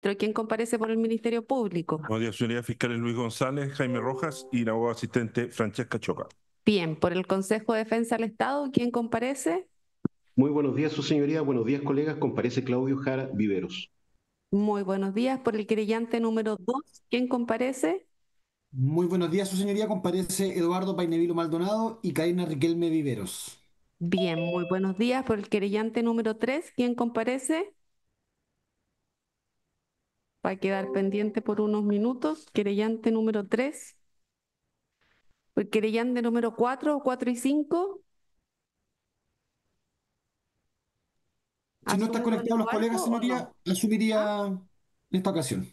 registro. ¿Quién comparece por el Ministerio Público? Buenos días, señoría. Fiscales Luis González, Jaime Rojas y la abogada asistente Francesca Choca. Bien, por el Consejo de Defensa del Estado, ¿quién comparece? Muy buenos días, su señoría. Buenos días, colegas. Comparece Claudio Jara Viveros. Muy buenos días. Por el querellante número 2, ¿quién comparece? Muy buenos días, su señoría. Comparece Eduardo Painevilo Maldonado y Karina Riquelme Viveros. Bien, muy buenos días. Por el querellante número 3, ¿quién comparece? Va a quedar pendiente por unos minutos. Querellante número 3. Por el querellante número 4, 4 y 5. Si no están conectados los colegas, señoría, asumiría en esta ocasión.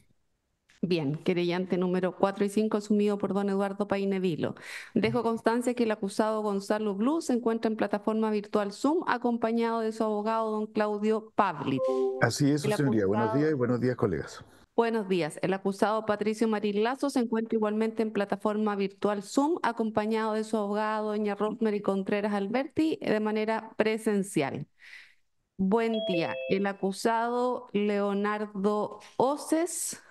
Bien, querellante número 4 y 5 asumido por don Eduardo Painevilo. Dejo constancia que el acusado Gonzalo Blue se encuentra en plataforma virtual Zoom acompañado de su abogado don Claudio Pavlit. Así es, su El señoría. Buenos acusado- días y buenos días, colegas. Buenos días. El acusado Patricio Marín Lazo se encuentra igualmente en plataforma virtual Zoom acompañado de su abogado doña Rosemary Contreras Alberti de manera presencial. Buen día. El acusado Leonardo Oces.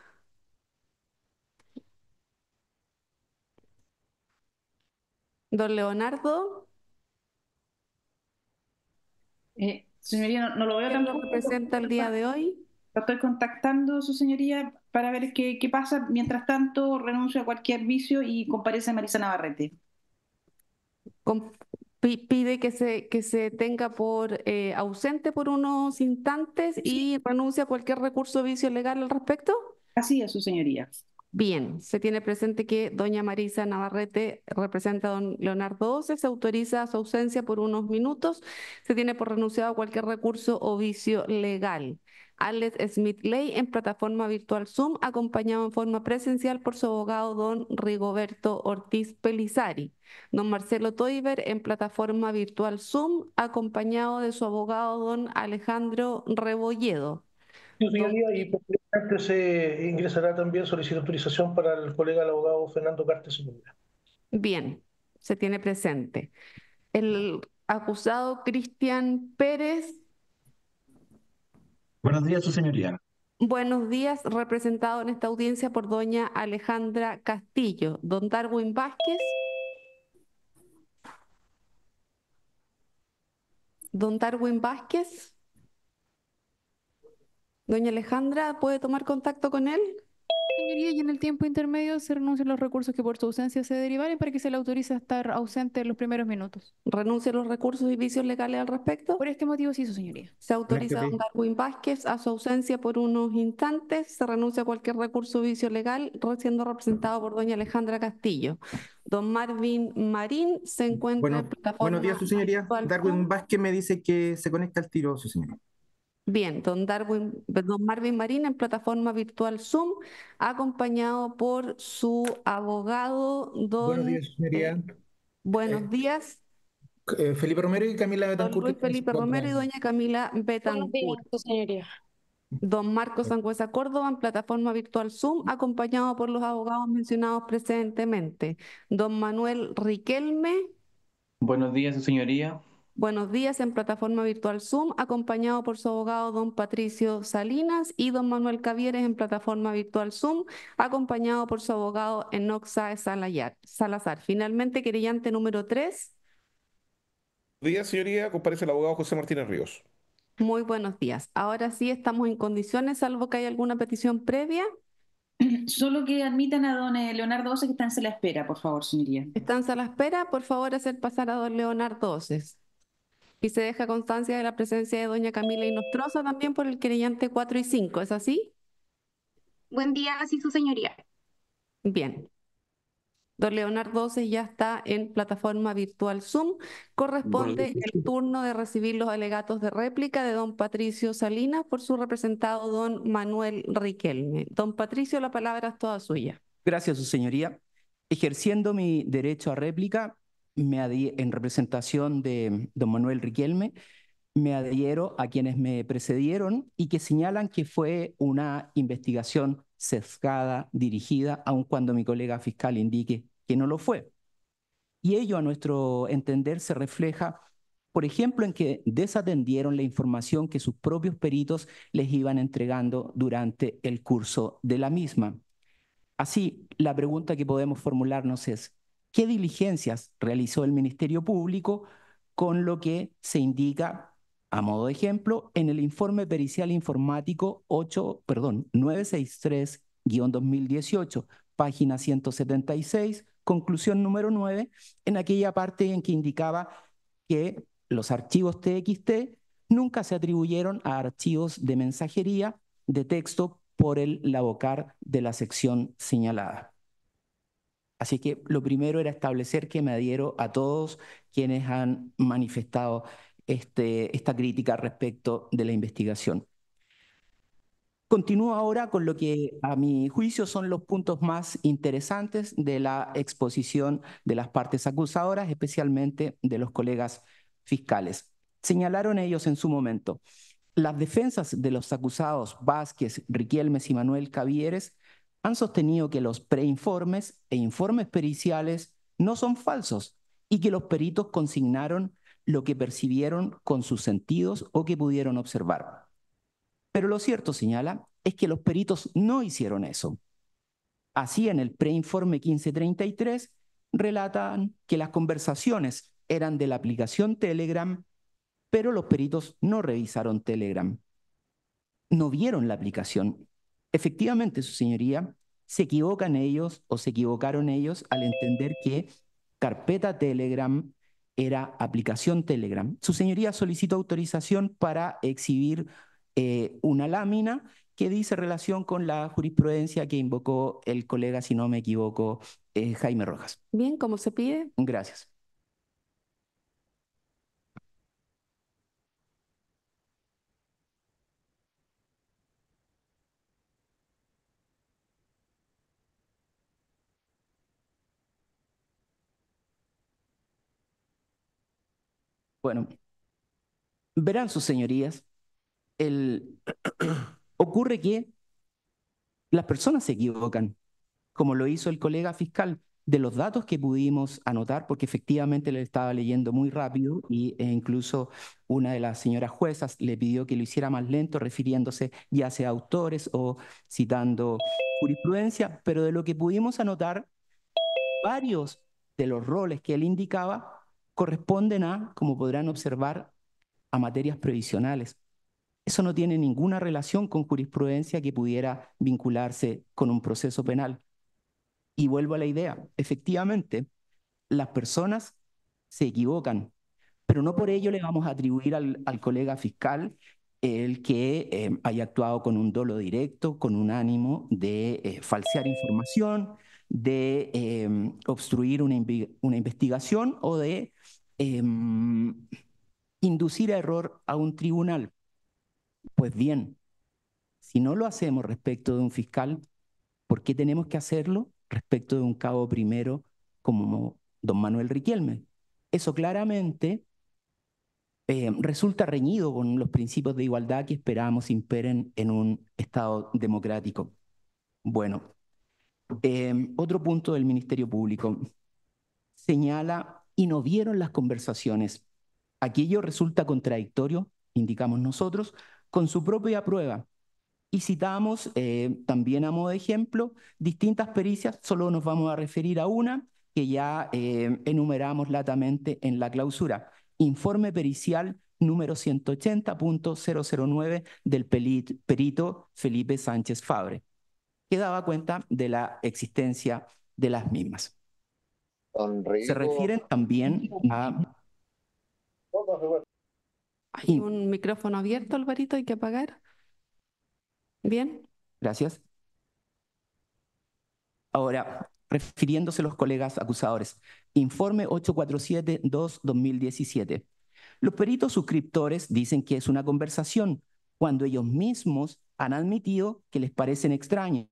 Don Leonardo. Señoría, no lo veo ¿Quién lo tampoco. representa el día de hoy? Lo estoy contactando, su señoría, para ver qué pasa. Mientras tanto, renuncio a cualquier vicio y comparece Marisa Navarrete. Com- Pide que se tenga por ausente por unos instantes y renuncia a cualquier recurso o vicio legal al respecto. Así es, su señoría. Bien, se tiene presente que doña Marisa Navarrete representa a don Leonardo Oce, se autoriza su ausencia por unos minutos, se tiene por renunciado a cualquier recurso o vicio legal. Alex Smith Ley en plataforma virtual Zoom, acompañado en forma presencial por su abogado don Rigoberto Ortiz Pelizari. Don Marcelo Toiber en plataforma virtual Zoom, acompañado de su abogado don Alejandro Rebolledo. Sí, señoría, y posteriormente se ingresará también solicitud de autorización para el colega el abogado Fernando Cartes Sepúlveda. Bien, se tiene presente. El acusado Cristian Pérez. Buenos días, su señoría. Buenos días, representado en esta audiencia por doña Alejandra Castillo. Don Darwin Vázquez. Don Darwin Vázquez. Doña Alejandra, ¿puede tomar contacto con él? Señoría, y en el tiempo intermedio se renuncian los recursos que por su ausencia se derivaren para que se le autorice a estar ausente en los primeros minutos. ¿Renuncia a los recursos y vicios legales al respecto? Por este motivo, sí, su señoría. Se autoriza a don Darwin Vázquez a su ausencia por unos instantes. Se renuncia a cualquier recurso o vicio legal, siendo representado por doña Alejandra Castillo. Don Marvin Marín se encuentra en plataforma. Buenos días, su señoría. virtual Darwin Zoom. Vázquez me dice que se conecta al tiro, su señoría. Bien, don Marvin Marín en plataforma virtual Zoom, acompañado por su abogado, don. Buenos días, señoría. Buenos días, Felipe Romero y Camila don Betancourt. Luis Felipe Romero y doña Camila Betancourt. señoría. Don Marcos Sangüesa Córdoba en plataforma virtual Zoom, acompañado por los abogados mencionados precedentemente. Don Manuel Riquelme. Buenos días, su señoría. Buenos días en plataforma virtual Zoom, acompañado por su abogado don Patricio Salinas y don Manuel Cavieres en plataforma virtual Zoom, acompañado por su abogado Enoc Sáez Salazar. Finalmente, querellante número 3. Buenos días, señoría. Comparece el abogado José Martínez Ríos. Muy buenos días. Ahora sí estamos en condiciones, salvo que haya alguna petición previa. Solo que admitan a don Leonardo Oce que está en sala de espera, por favor, señoría. Están a la espera, por favor, hacer pasar a don Leonardo Oces. Y se deja constancia de la presencia de doña Camila Inostroza también por el querellante 4 y 5, ¿es así? Buen día, sí, su señoría. Bien. Don Leonardo Oces ya está en plataforma virtual Zoom. Corresponde el turno de recibir los alegatos de réplica de don Patricio Salinas por su representado don Manuel Riquelme. Don Patricio, la palabra es toda suya. Gracias, su señoría. Ejerciendo mi derecho a réplica, en representación de don Manuel Riquelme, me adhiero a quienes me precedieron y que señalan que fue una investigación sesgada, dirigida, aun cuando mi colega fiscal indique que no lo fue. Y ello, a nuestro entender, se refleja por ejemplo, en que desatendieron la información que sus propios peritos les iban entregando durante el curso de la misma. Así, la pregunta que podemos formularnos es, ¿qué diligencias realizó el Ministerio Público con lo que se indica, a modo de ejemplo, en el informe pericial informático 963-2018, página 176, conclusión número 9, en aquella parte en que indicaba que los archivos TXT nunca se atribuyeron a archivos de mensajería de texto por el Lavocar de la sección señalada. Así que lo primero era establecer que me adhiero a todos quienes han manifestado esta crítica respecto de la investigación. Continúo ahora con lo que a mi juicio son los puntos más interesantes de la exposición de las partes acusadoras, especialmente de los colegas fiscales. Señalaron ellos en su momento: las defensas de los acusados Vázquez, Riquelmes y Manuel Cavieres han sostenido que los preinformes e informes periciales no son falsos y que los peritos consignaron lo que percibieron con sus sentidos o que pudieron observar. Pero lo cierto, señala, es que los peritos no hicieron eso. Así, en el preinforme 1533 relatan que las conversaciones eran de la aplicación Telegram, pero los peritos no revisaron Telegram, no vieron la aplicación. Efectivamente, su señoría, se equivocan ellos o se equivocaron ellos al entender que carpeta Telegram era aplicación Telegram. Su señoría solicitó autorización para exhibir una lámina que dice relación con la jurisprudencia que invocó el colega, si no me equivoco, Jaime Rojas. Bien, ¿cómo se pide? Gracias. Bueno, verán sus señorías, ocurre que las personas se equivocan, como lo hizo el colega fiscal. De los datos que pudimos anotar, porque efectivamente le estaba leyendo muy rápido e incluso una de las señoras juezas le pidió que lo hiciera más lento, refiriéndose ya sea a autores o citando jurisprudencia, pero de lo que pudimos anotar, varios de los roles que él indicaba corresponden a, como podrán observar, a materias previsionales. Eso no tiene ninguna relación con jurisprudencia que pudiera vincularse con un proceso penal. Y vuelvo a la idea, efectivamente, las personas se equivocan, pero no por ello le vamos a atribuir al colega fiscal el que haya actuado con un dolo directo, con un ánimo de falsear información, de obstruir una investigación o de inducir a error a un tribunal. Pues bien, si no lo hacemos respecto de un fiscal, ¿por qué tenemos que hacerlo respecto de un cabo primero como don Manuel Riquelme? Eso claramente resulta reñido con los principios de igualdad que esperamos imperen en un Estado democrático. Bueno, otro punto del Ministerio Público señala: y no vieron las conversaciones. Aquello resulta contradictorio, indicamos nosotros, con su propia prueba. Y citamos también a modo de ejemplo distintas pericias, solo nos vamos a referir a una que ya enumeramos latamente en la clausura. Informe pericial número 180.009 del perito Felipe Sánchez Fabre, que daba cuenta de la existencia de las mismas. Se refieren también a... Hay un micrófono abierto, Alvarito, hay que apagar. Bien. Gracias. Ahora, refiriéndose a los colegas acusadores, informe 847-2017. Los peritos suscriptores dicen que es una conversación, cuando ellos mismos han admitido que les parecen extrañas,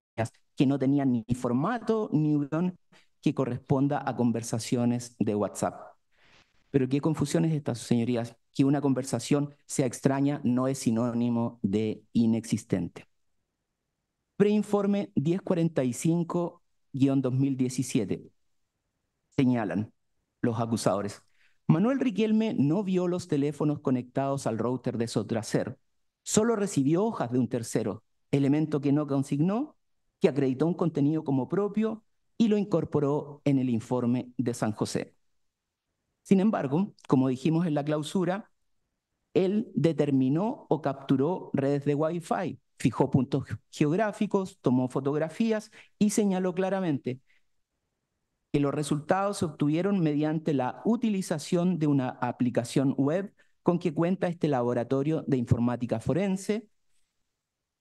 que no tenían ni formato ni guión que corresponda a conversaciones de WhatsApp. Pero qué confusión es esta, señorías, que una conversación sea extraña no es sinónimo de inexistente. Preinforme 1045-2017. Señalan los acusadores: Manuel Riquelme no vio los teléfonos conectados al router de Sotracer, solo recibió hojas de un tercero, elemento que no consignó, que acreditó un contenido como propio y lo incorporó en el informe de San José. Sin embargo, como dijimos en la clausura, él determinó o capturó redes de Wi-Fi, fijó puntos geográficos, tomó fotografías y señaló claramente que los resultados se obtuvieron mediante la utilización de una aplicación web con que cuenta este laboratorio de informática forense.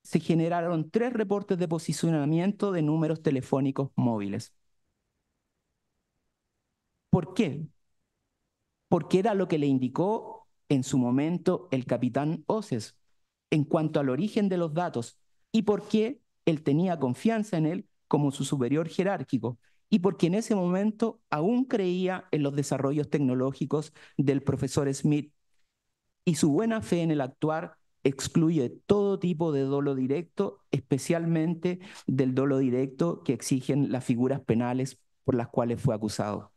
Se generaron 3 reportes de posicionamiento de números telefónicos móviles. ¿Por qué? Porque era lo que le indicó en su momento el capitán Oces en cuanto al origen de los datos y porque él tenía confianza en él como su superior jerárquico y porque en ese momento aún creía en los desarrollos tecnológicos del profesor Smith y su buena fe en el actuar excluye todo tipo de dolo directo, especialmente del dolo directo que exigen las figuras penales por las cuales fue acusado.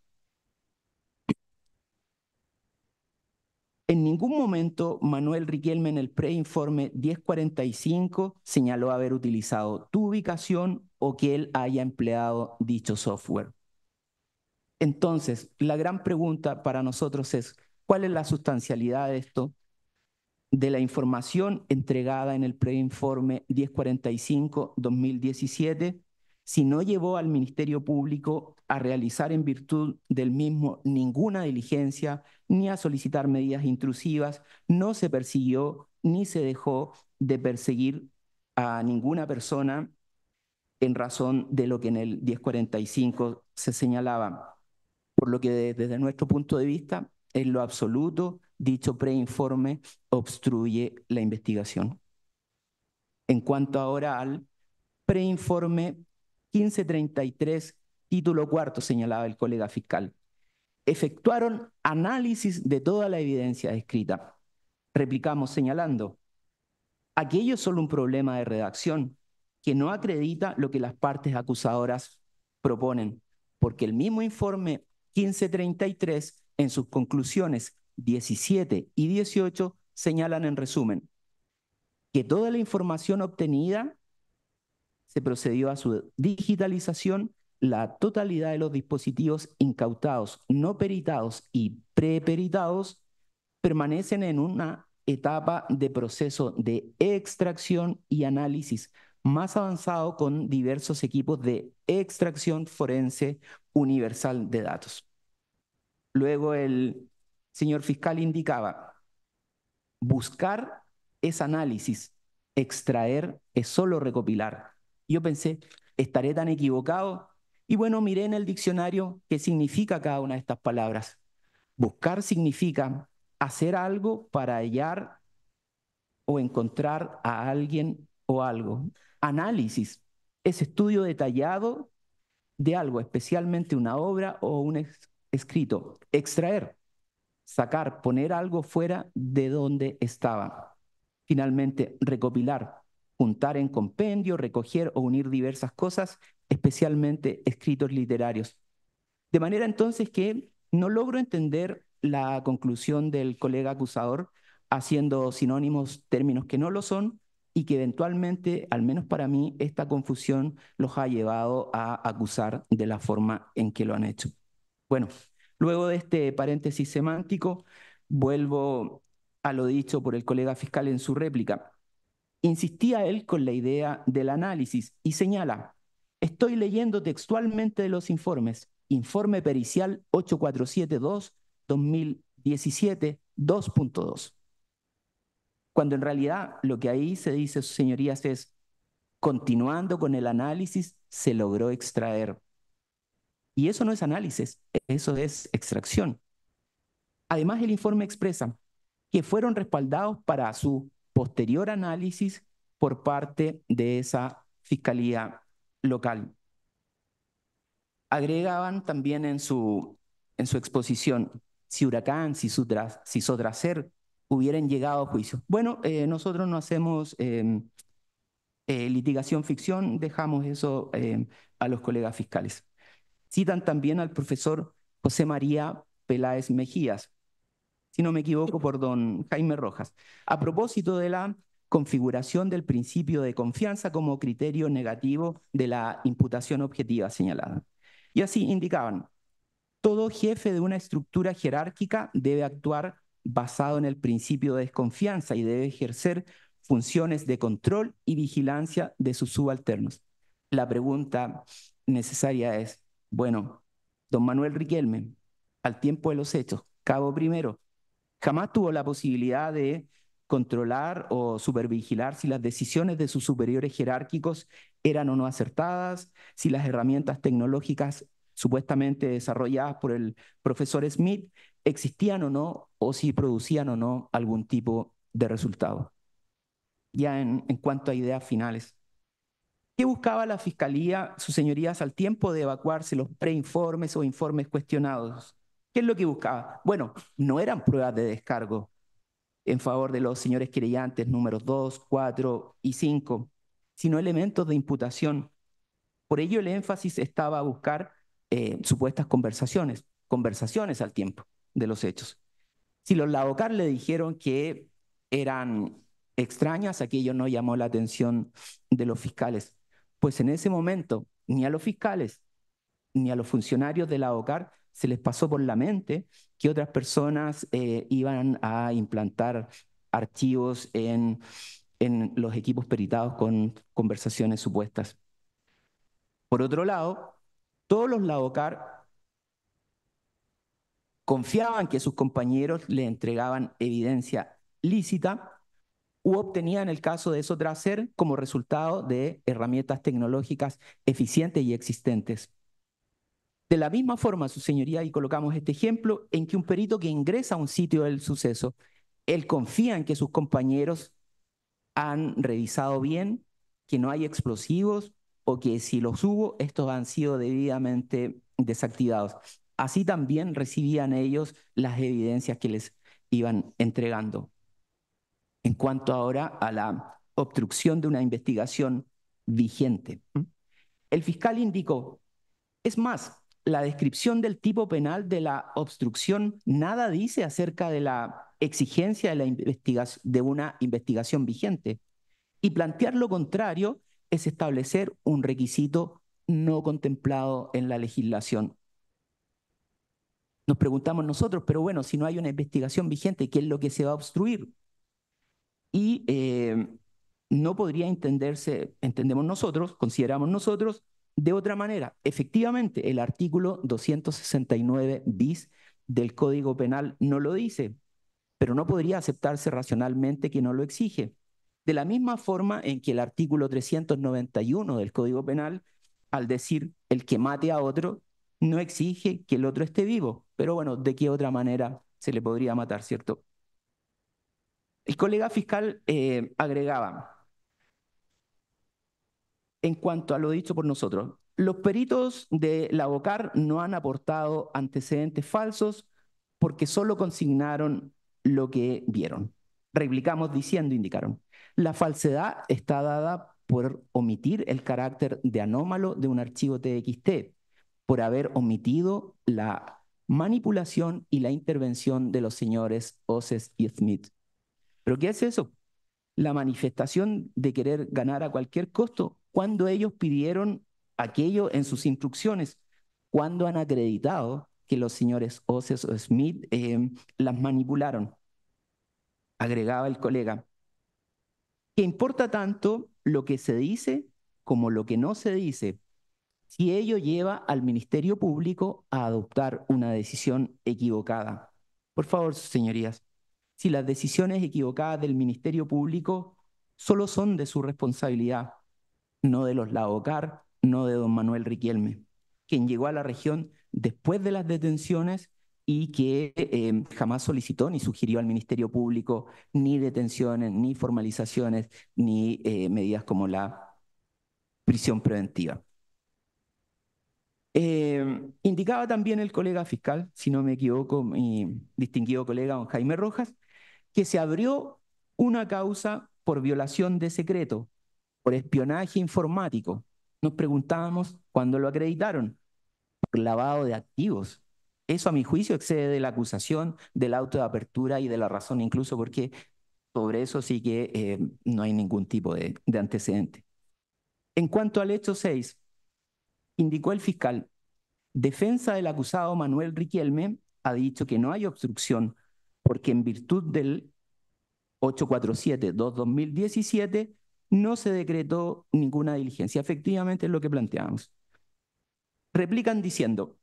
En ningún momento Manuel Riquelme en el preinforme 1045 señaló haber utilizado tu ubicación o que él haya empleado dicho software. Entonces, la gran pregunta para nosotros es, ¿cuál es la sustancialidad de esto? De la información entregada en el preinforme 1045-2017, si no llevó al Ministerio Público a realizar en virtud del mismo ninguna diligencia, ni a solicitar medidas intrusivas, no se persiguió ni se dejó de perseguir a ninguna persona en razón de lo que en el 1045 se señalaba. Por lo que desde nuestro punto de vista, en lo absoluto, dicho preinforme obstruye la investigación. En cuanto ahora al preinforme 1533, título cuarto, señalaba el colega fiscal. Efectuaron análisis de toda la evidencia escrita. Replicamos señalando, aquello es solo un problema de redacción que no acredita lo que las partes acusadoras proponen, porque el mismo informe 1533, en sus conclusiones 17 y 18, señalan en resumen que toda la información obtenida se procedió a su digitalización, la totalidad de los dispositivos incautados, no peritados y preperitados permanecen en una etapa de proceso de extracción y análisis más avanzado con diversos equipos de extracción forense universal de datos. Luego el señor fiscal indicaba, buscar es análisis, extraer es solo recopilar. Yo pensé, ¿estaré tan equivocado? Y bueno, miré en el diccionario qué significa cada una de estas palabras. Buscar significa hacer algo para hallar o encontrar a alguien o algo. Análisis es estudio detallado de algo, especialmente una obra o un escrito. Extraer, sacar, poner algo fuera de donde estaba. Finalmente, recopilar, juntar en compendio, recoger o unir diversas cosas, especialmente escritos literarios. De manera entonces que no logro entender la conclusión del colega acusador haciendo sinónimos términos que no lo son y que eventualmente, al menos para mí, esta confusión los ha llevado a acusar de la forma en que lo han hecho. Bueno, luego de este paréntesis semántico, vuelvo a lo dicho por el colega fiscal en su réplica. Insistía él con la idea del análisis y señala, estoy leyendo textualmente de los informes, informe pericial 8472-2017, 2.2. Cuando en realidad lo que ahí se dice, sus señorías, es, continuando con el análisis, se logró extraer. Y eso no es análisis, eso es extracción. Además, el informe expresa que fueron respaldados para su posterior análisis por parte de esa fiscalía local. Agregaban también en su exposición, si Huracán, si Sotracer hubieran llegado a juicio. Bueno, nosotros no hacemos litigación ficción, dejamos eso a los colegas fiscales. Citan también al profesor José María Peláez Mejías, si no me equivoco, por don Jaime Rojas, a propósito de la configuración del principio de confianza como criterio negativo de la imputación objetiva señalada. Y así indicaban: todo jefe de una estructura jerárquica debe actuar basado en el principio de desconfianza y debe ejercer funciones de control y vigilancia de sus subalternos. La pregunta necesaria es, bueno, don Manuel Riquelme, al tiempo de los hechos, cabo primero, jamás tuvo la posibilidad de controlar o supervigilar si las decisiones de sus superiores jerárquicos eran o no acertadas, si las herramientas tecnológicas supuestamente desarrolladas por el profesor Smith existían o no, o si producían o no algún tipo de resultado. Ya en cuanto a ideas finales, ¿qué buscaba la Fiscalía, sus señorías, al tiempo de evacuarse los preinformes o informes cuestionados? ¿Qué es lo que buscaba? Bueno, no eran pruebas de descargo en favor de los señores querellantes números 2, 4 y 5, sino elementos de imputación. Por ello el énfasis estaba a buscar supuestas conversaciones al tiempo de los hechos. Si los Lavocar le dijeron que eran extrañas, aquello no llamó la atención de los fiscales, pues en ese momento ni a los fiscales ni a los funcionarios de Lavocar se les pasó por la mente que otras personas iban a implantar archivos en los equipos peritados con conversaciones supuestas. Por otro lado, todos los Lavocar confiaban que sus compañeros le entregaban evidencia lícita u obtenían el caso de Sotracer como resultado de herramientas tecnológicas eficientes y existentes. De la misma forma, su señoría, y colocamos este ejemplo, en que un perito que ingresa a un sitio del suceso, él confía en que sus compañeros han revisado bien, que no hay explosivos o que si los hubo, estos han sido debidamente desactivados. Así también recibían ellos las evidencias que les iban entregando. En cuanto ahora a la obstrucción de una investigación vigente, el fiscal indicó: es más, la descripción del tipo penal de la obstrucción nada dice acerca de la exigencia de una investigación vigente. Y plantear lo contrario es establecer un requisito no contemplado en la legislación. Nos preguntamos nosotros, pero bueno, si no hay una investigación vigente, ¿qué es lo que se va a obstruir? Y no podría entenderse, entendemos nosotros, consideramos nosotros, de otra manera. Efectivamente, el artículo 269 bis del Código Penal no lo dice, pero no podría aceptarse racionalmente que no lo exige. De la misma forma en que el artículo 391 del Código Penal, al decir el que mate a otro, no exige que el otro esté vivo. Pero bueno, ¿de qué otra manera se le podría matar, cierto? El colega fiscal agregaba, en cuanto a lo dicho por nosotros, los peritos de Lavocar no han aportado antecedentes falsos porque solo consignaron lo que vieron. Replicamos diciendo, indicaron, la falsedad está dada por omitir el carácter de anómalo de un archivo TXT, por haber omitido la manipulación y la intervención de los señores Oces y Smith. ¿Pero qué es eso? La manifestación de querer ganar a cualquier costo, cuando ellos pidieron aquello en sus instrucciones, cuando han acreditado que los señores Oces o Smith las manipularon. Agregaba el colega, que importa tanto lo que se dice como lo que no se dice, si ello lleva al Ministerio Público a adoptar una decisión equivocada. Por favor, señorías, si las decisiones equivocadas del Ministerio Público solo son de su responsabilidad, no de los Lavocar, no de don Manuel Riquelme, quien llegó a la región después de las detenciones y que jamás solicitó ni sugirió al Ministerio Público ni detenciones, ni formalizaciones, ni medidas como la prisión preventiva. Indicaba también el colega fiscal, si no me equivoco, mi distinguido colega don Jaime Rojas, que se abrió una causa por violación de secreto, por espionaje informático. Nos preguntábamos cuándo lo acreditaron, por lavado de activos. Eso, a mi juicio, excede de la acusación, del auto de apertura y de la razón, incluso porque sobre eso sí que no hay ningún tipo de antecedente. En cuanto al hecho 6, indicó el fiscal, defensa del acusado Manuel Riquelme ha dicho que no hay obstrucción porque en virtud del 847-2017 no se decretó ninguna diligencia. Efectivamente es lo que planteamos. Replican diciendo,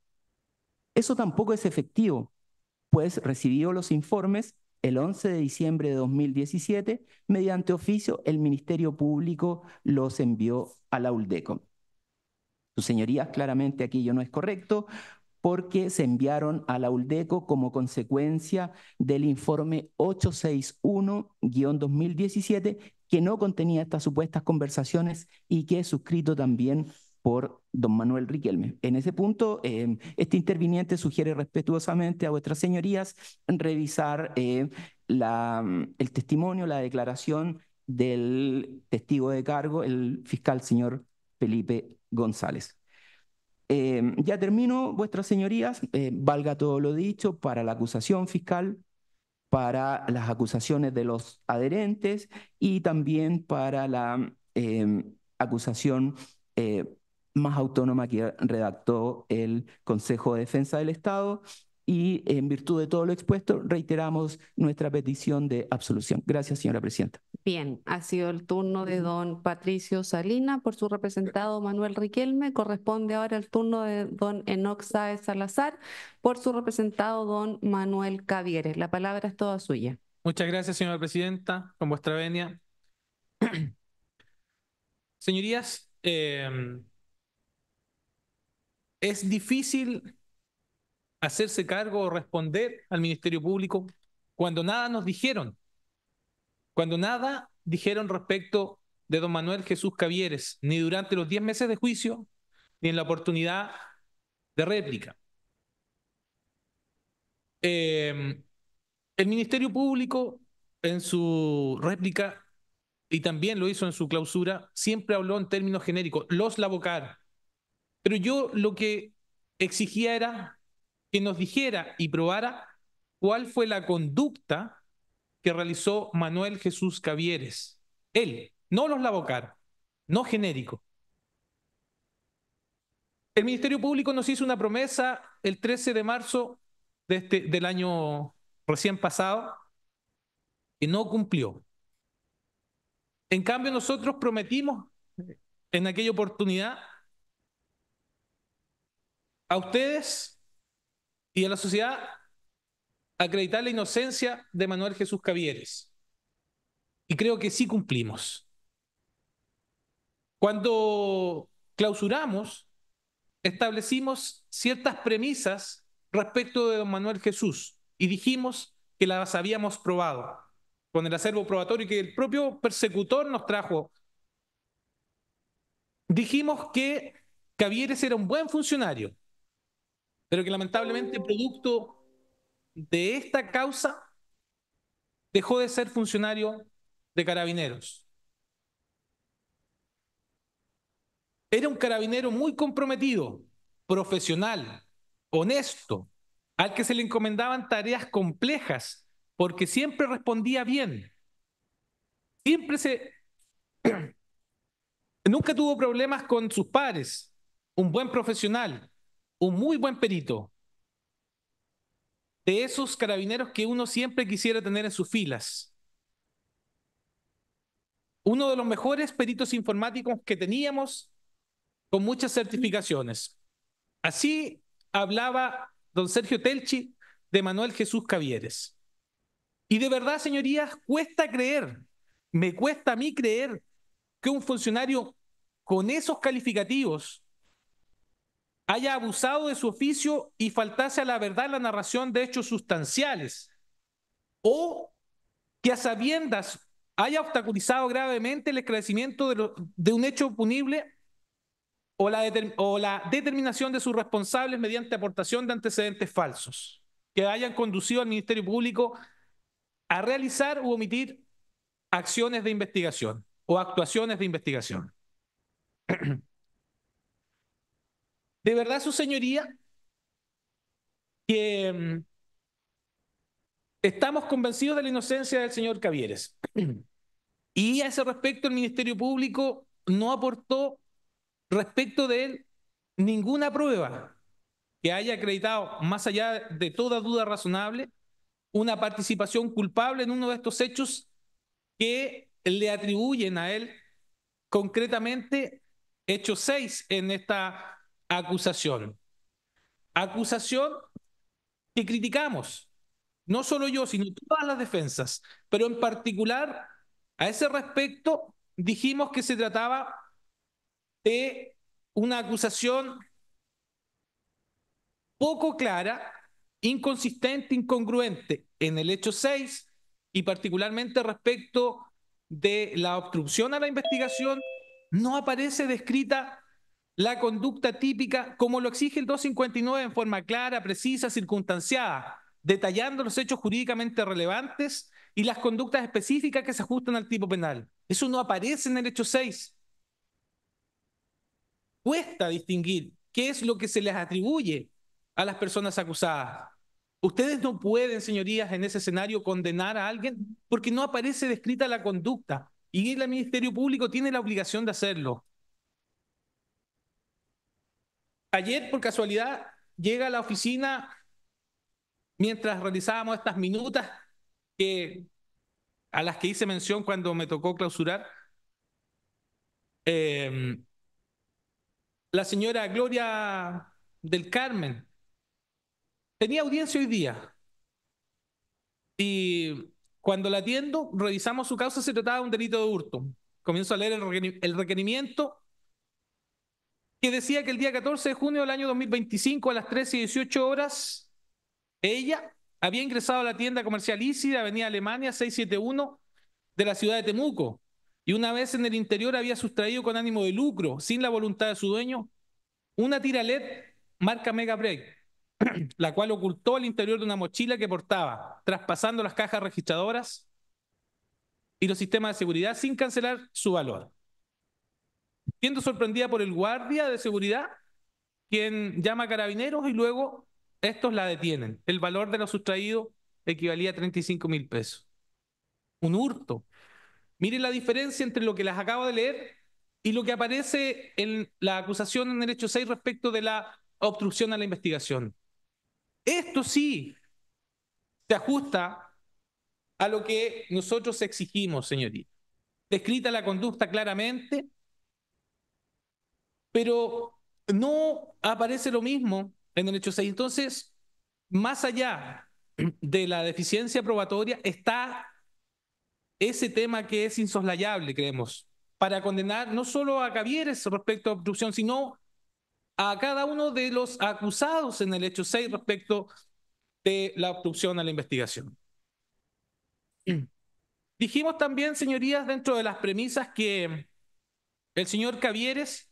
eso tampoco es efectivo, pues recibió los informes el 11 de diciembre de 2017, mediante oficio el Ministerio Público los envió a la ULDECO. Sus señorías, claramente aquello no es correcto, porque se enviaron a la ULDECO como consecuencia del informe 861-2017, que no contenía estas supuestas conversaciones y que es suscrito también por don Manuel Riquelme. En ese punto, este interviniente sugiere respetuosamente a vuestras señorías revisar el testimonio, la declaración del testigo de cargo, el fiscal señor Felipe González. Ya termino, vuestras señorías, valga todo lo dicho para la acusación fiscal, para las acusaciones de los adherentes y también para la acusación más autónoma que redactó el Consejo de Defensa del Estado, y en virtud de todo lo expuesto reiteramos nuestra petición de absolución. Gracias, señora presidenta. Bien, ha sido el turno de don Patricio Salina por su representado Manuel Riquelme. Corresponde ahora el turno de don Enoc Sáez Salazar por su representado don Manuel Cavieres. La palabra es toda suya. Muchas gracias, señora presidenta, con vuestra venia. Señorías, es difícil hacerse cargo o responder al Ministerio Público cuando nada nos dijeron, cuando nada dijeron respecto de don Manuel Jesús Cavieres, ni durante los 10 meses de juicio, ni en la oportunidad de réplica. El Ministerio Público, en su réplica, y también lo hizo en su clausura, siempre habló en términos genéricos, los Lavocar. Pero yo lo que exigía era que nos dijera y probara cuál fue la conducta que realizó Manuel Jesús Cavieres. Él, no los Lavocar, no genérico. El Ministerio Público nos hizo una promesa el 13 de marzo del año recién pasado y no cumplió. En cambio, nosotros prometimos en aquella oportunidad a ustedes y a la sociedad acreditar la inocencia de Manuel Jesús Cavieres. Y creo que sí cumplimos. Cuando clausuramos, establecimos ciertas premisas respecto de don Manuel Jesús y dijimos que las habíamos probado con el acervo probatorio que el propio persecutor nos trajo. Dijimos que Cavieres era un buen funcionario, pero que lamentablemente producto de esta causa dejó de ser funcionario de Carabineros. Era un carabinero muy comprometido, profesional, honesto, al que se le encomendaban tareas complejas, porque siempre respondía bien. Nunca tuvo problemas con sus pares. Un buen profesional, un muy buen perito. De esos carabineros que uno siempre quisiera tener en sus filas. Uno de los mejores peritos informáticos que teníamos, con muchas certificaciones. Así hablaba don Sergio Telchi de Manuel Jesús Cavieres. Y de verdad, señorías, cuesta creer, me cuesta a mí creer que un funcionario con esos calificativos haya abusado de su oficio y faltase a la verdad en la narración de hechos sustanciales, o que a sabiendas haya obstaculizado gravemente el esclarecimiento de un hecho punible o la determinación de sus responsables mediante aportación de antecedentes falsos que hayan conducido al Ministerio Público a realizar u omitir acciones de investigación o actuaciones de investigación. ¿De verdad, su señoría, que estamos convencidos de la inocencia del señor Cavieres. Y a ese respecto el Ministerio Público no aportó respecto de él ninguna prueba que haya acreditado, más allá de toda duda razonable, una participación culpable en uno de estos hechos que le atribuyen a él concretamente hecho 6 en esta acusación. Acusación que criticamos, no solo yo, sino todas las defensas, pero en particular a ese respecto dijimos que se trataba de una acusación poco clara, inconsistente, incongruente en el hecho 6 y particularmente respecto de la obstrucción a la investigación, no aparece descrita la conducta típica como lo exige el 259 en forma clara, precisa, circunstanciada, detallando los hechos jurídicamente relevantes y las conductas específicas que se ajustan al tipo penal. Eso no aparece en el hecho 6. Cuesta distinguir qué es lo que se les atribuye a las personas acusadas. Ustedes no pueden, señorías, en ese escenario condenar a alguien porque no aparece descrita la conducta y el Ministerio Público tiene la obligación de hacerlo. Ayer, por casualidad, llega a la oficina mientras realizábamos estas minutas a las que hice mención cuando me tocó clausurar, la señora Gloria del Carmen. Tenía audiencia hoy día y cuando la atiendo, revisamos su causa, se trataba de un delito de hurto. Comienzo a leer el requerimiento que decía que el día 14 de junio del año 2025 a las 13:18 horas, ella había ingresado a la tienda comercial Easy de Avenida Alemania 671 de la ciudad de Temuco y una vez en el interior había sustraído con ánimo de lucro, sin la voluntad de su dueño, una tira LED marca Mega Break, la cual ocultó al interior de una mochila que portaba, traspasando las cajas registradoras y los sistemas de seguridad sin cancelar su valor. Siendo sorprendida por el guardia de seguridad, quien llama a carabineros y luego estos la detienen. El valor de lo sustraído equivalía a 35.000 pesos. Un hurto. Miren la diferencia entre lo que les acabo de leer y lo que aparece en la acusación en el hecho 6 respecto de la obstrucción a la investigación. Esto sí se ajusta a lo que nosotros exigimos, señoría. Descrita la conducta claramente, pero no aparece lo mismo en el hecho 6. Entonces, más allá de la deficiencia probatoria, está ese tema que es insoslayable, creemos, para condenar no solo a Cavieres respecto a obstrucción, sino a cada uno de los acusados en el hecho 6 respecto de la obstrucción a la investigación. Dijimos también, señorías, dentro de las premisas que el señor Cavieres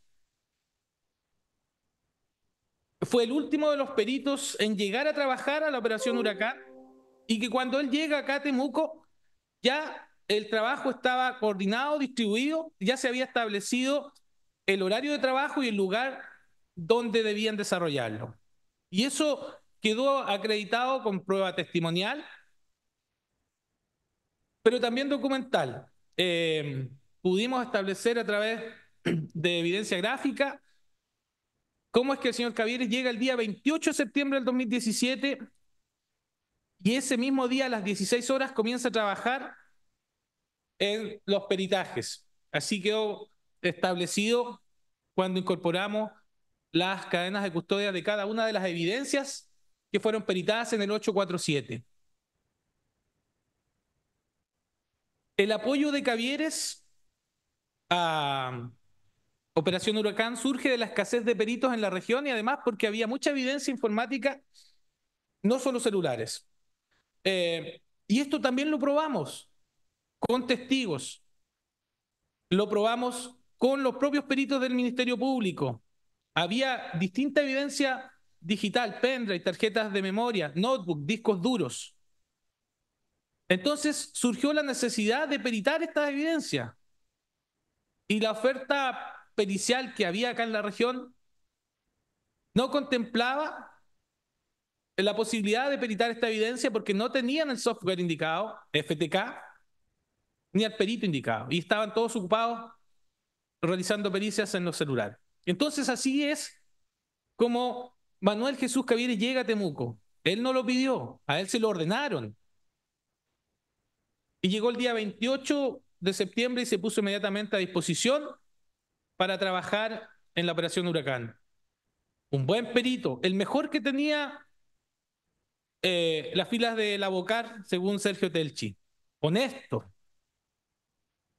fue el último de los peritos en llegar a trabajar a la operación Huracán y que cuando él llega acá a Temuco ya el trabajo estaba coordinado, distribuido, ya se había establecido el horario de trabajo y el lugar donde debían desarrollarlo. Y eso quedó acreditado con prueba testimonial, pero también documental. Pudimos establecer a través de evidencia gráfica cómo es que el señor Cavieres llega el día 28 de septiembre del 2017 y ese mismo día a las 16 horas comienza a trabajar en los peritajes. Así quedó establecido cuando incorporamos las cadenas de custodia de cada una de las evidencias que fueron peritadas en el 847. El apoyo de Cavieres a Operación Huracán surge de la escasez de peritos en la región y además porque había mucha evidencia informática, no solo celulares. Y esto también lo probamos con testigos, lo probamos con los propios peritos del Ministerio Público. Había distinta evidencia digital, pendrive, tarjetas de memoria, notebook, discos duros. Entonces surgió la necesidad de peritar esta evidencia. Y la oferta pericial que había acá en la región no contemplaba la posibilidad de peritar esta evidencia porque no tenían el software indicado, FTK, ni al perito indicado, y estaban todos ocupados realizando pericias en los celulares. Entonces así es como Manuel Jesús Cavieres llega a Temuco. Él no lo pidió, a él se lo ordenaron. Y llegó el día 28 de septiembre y se puso inmediatamente a disposición para trabajar en la operación Huracán. Un buen perito, el mejor que tenía las filas de la Bocar, según Sergio Telchi. Honesto.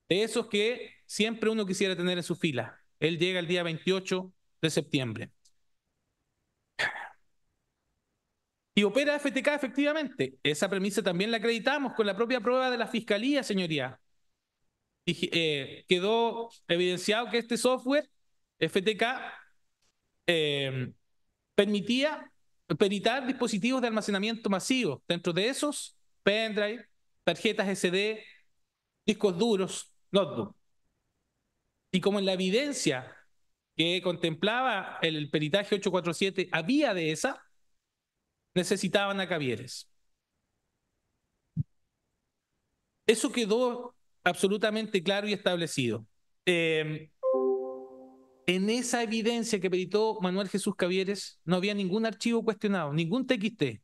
De esos que siempre uno quisiera tener en su fila. Él llega el día 28 de septiembre. Y opera FTK efectivamente. Esa premisa también la acreditamos con la propia prueba de la Fiscalía, señoría. Y, quedó evidenciado que este software, FTK, permitía peritar dispositivos de almacenamiento masivo. Dentro de esos, pendrive, tarjetas SD, discos duros, notebook. Y como en la evidencia que contemplaba el peritaje 847 había de esa, necesitaban a Cavieres. Eso quedó absolutamente claro y establecido. En esa evidencia que peritó Manuel Jesús Cavieres no había ningún archivo cuestionado, ningún TXT.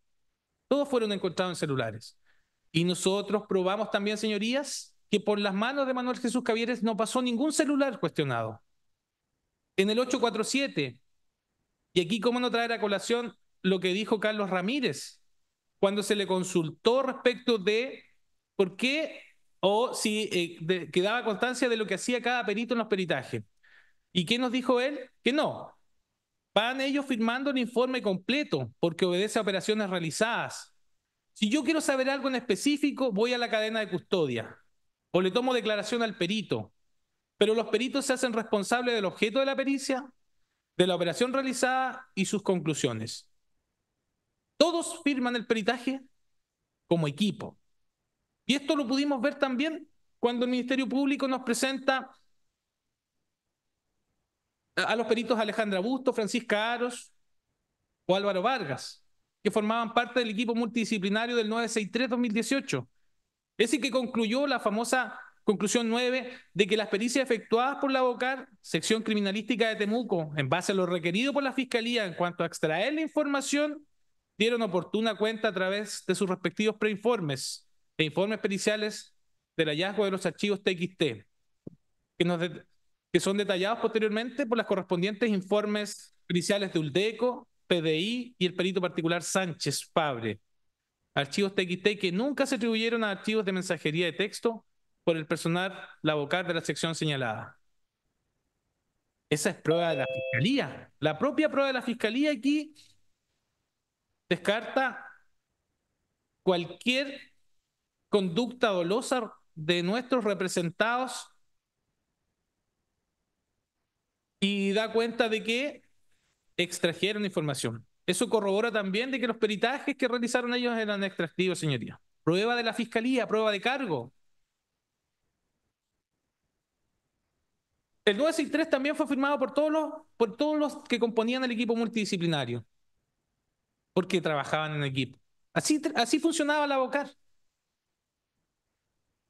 Todos fueron encontrados en celulares. Y nosotros probamos también, señorías, que por las manos de Manuel Jesús Cavieres no pasó ningún celular cuestionado. En el 847, y aquí cómo no traer a colación lo que dijo Carlos Ramírez, cuando se le consultó respecto de por qué o si quedaba constancia de lo que hacía cada perito en los peritajes. ¿Y qué nos dijo él? Que no. Van ellos firmando el informe completo porque obedece a operaciones realizadas. Si yo quiero saber algo en específico, voy a la cadena de custodia o le tomo declaración al perito. Pero los peritos se hacen responsables del objeto de la pericia, de la operación realizada y sus conclusiones. Todos firman el peritaje como equipo. Y esto lo pudimos ver también cuando el Ministerio Público nos presenta a los peritos Alejandra Busto, Francisca Aros o Álvaro Vargas, que formaban parte del equipo multidisciplinario del 963-2018. Ese que concluyó la famosa conclusión 9 de que las pericias efectuadas por la Bocar, sección criminalística de Temuco, en base a lo requerido por la Fiscalía en cuanto a extraer la información, dieron oportuna cuenta a través de sus respectivos preinformes e informes periciales del hallazgo de los archivos TXT, que son detallados posteriormente por las correspondientes informes periciales de ULDECO, PDI y el perito particular Sánchez Fabre. Archivos TXT que nunca se atribuyeron a archivos de mensajería de texto por el personal Bocar de la sección señalada. Esa es prueba de la Fiscalía. La propia prueba de la Fiscalía aquí descarta cualquier conducta dolosa de nuestros representados y da cuenta de que extrajeron información. Eso corrobora también de que los peritajes que realizaron ellos eran extractivos, señoría. Prueba de la Fiscalía, prueba de cargo. El 963 también fue firmado por todos los que componían el equipo multidisciplinario, porque trabajaban en equipo. Así funcionaba la Bocar.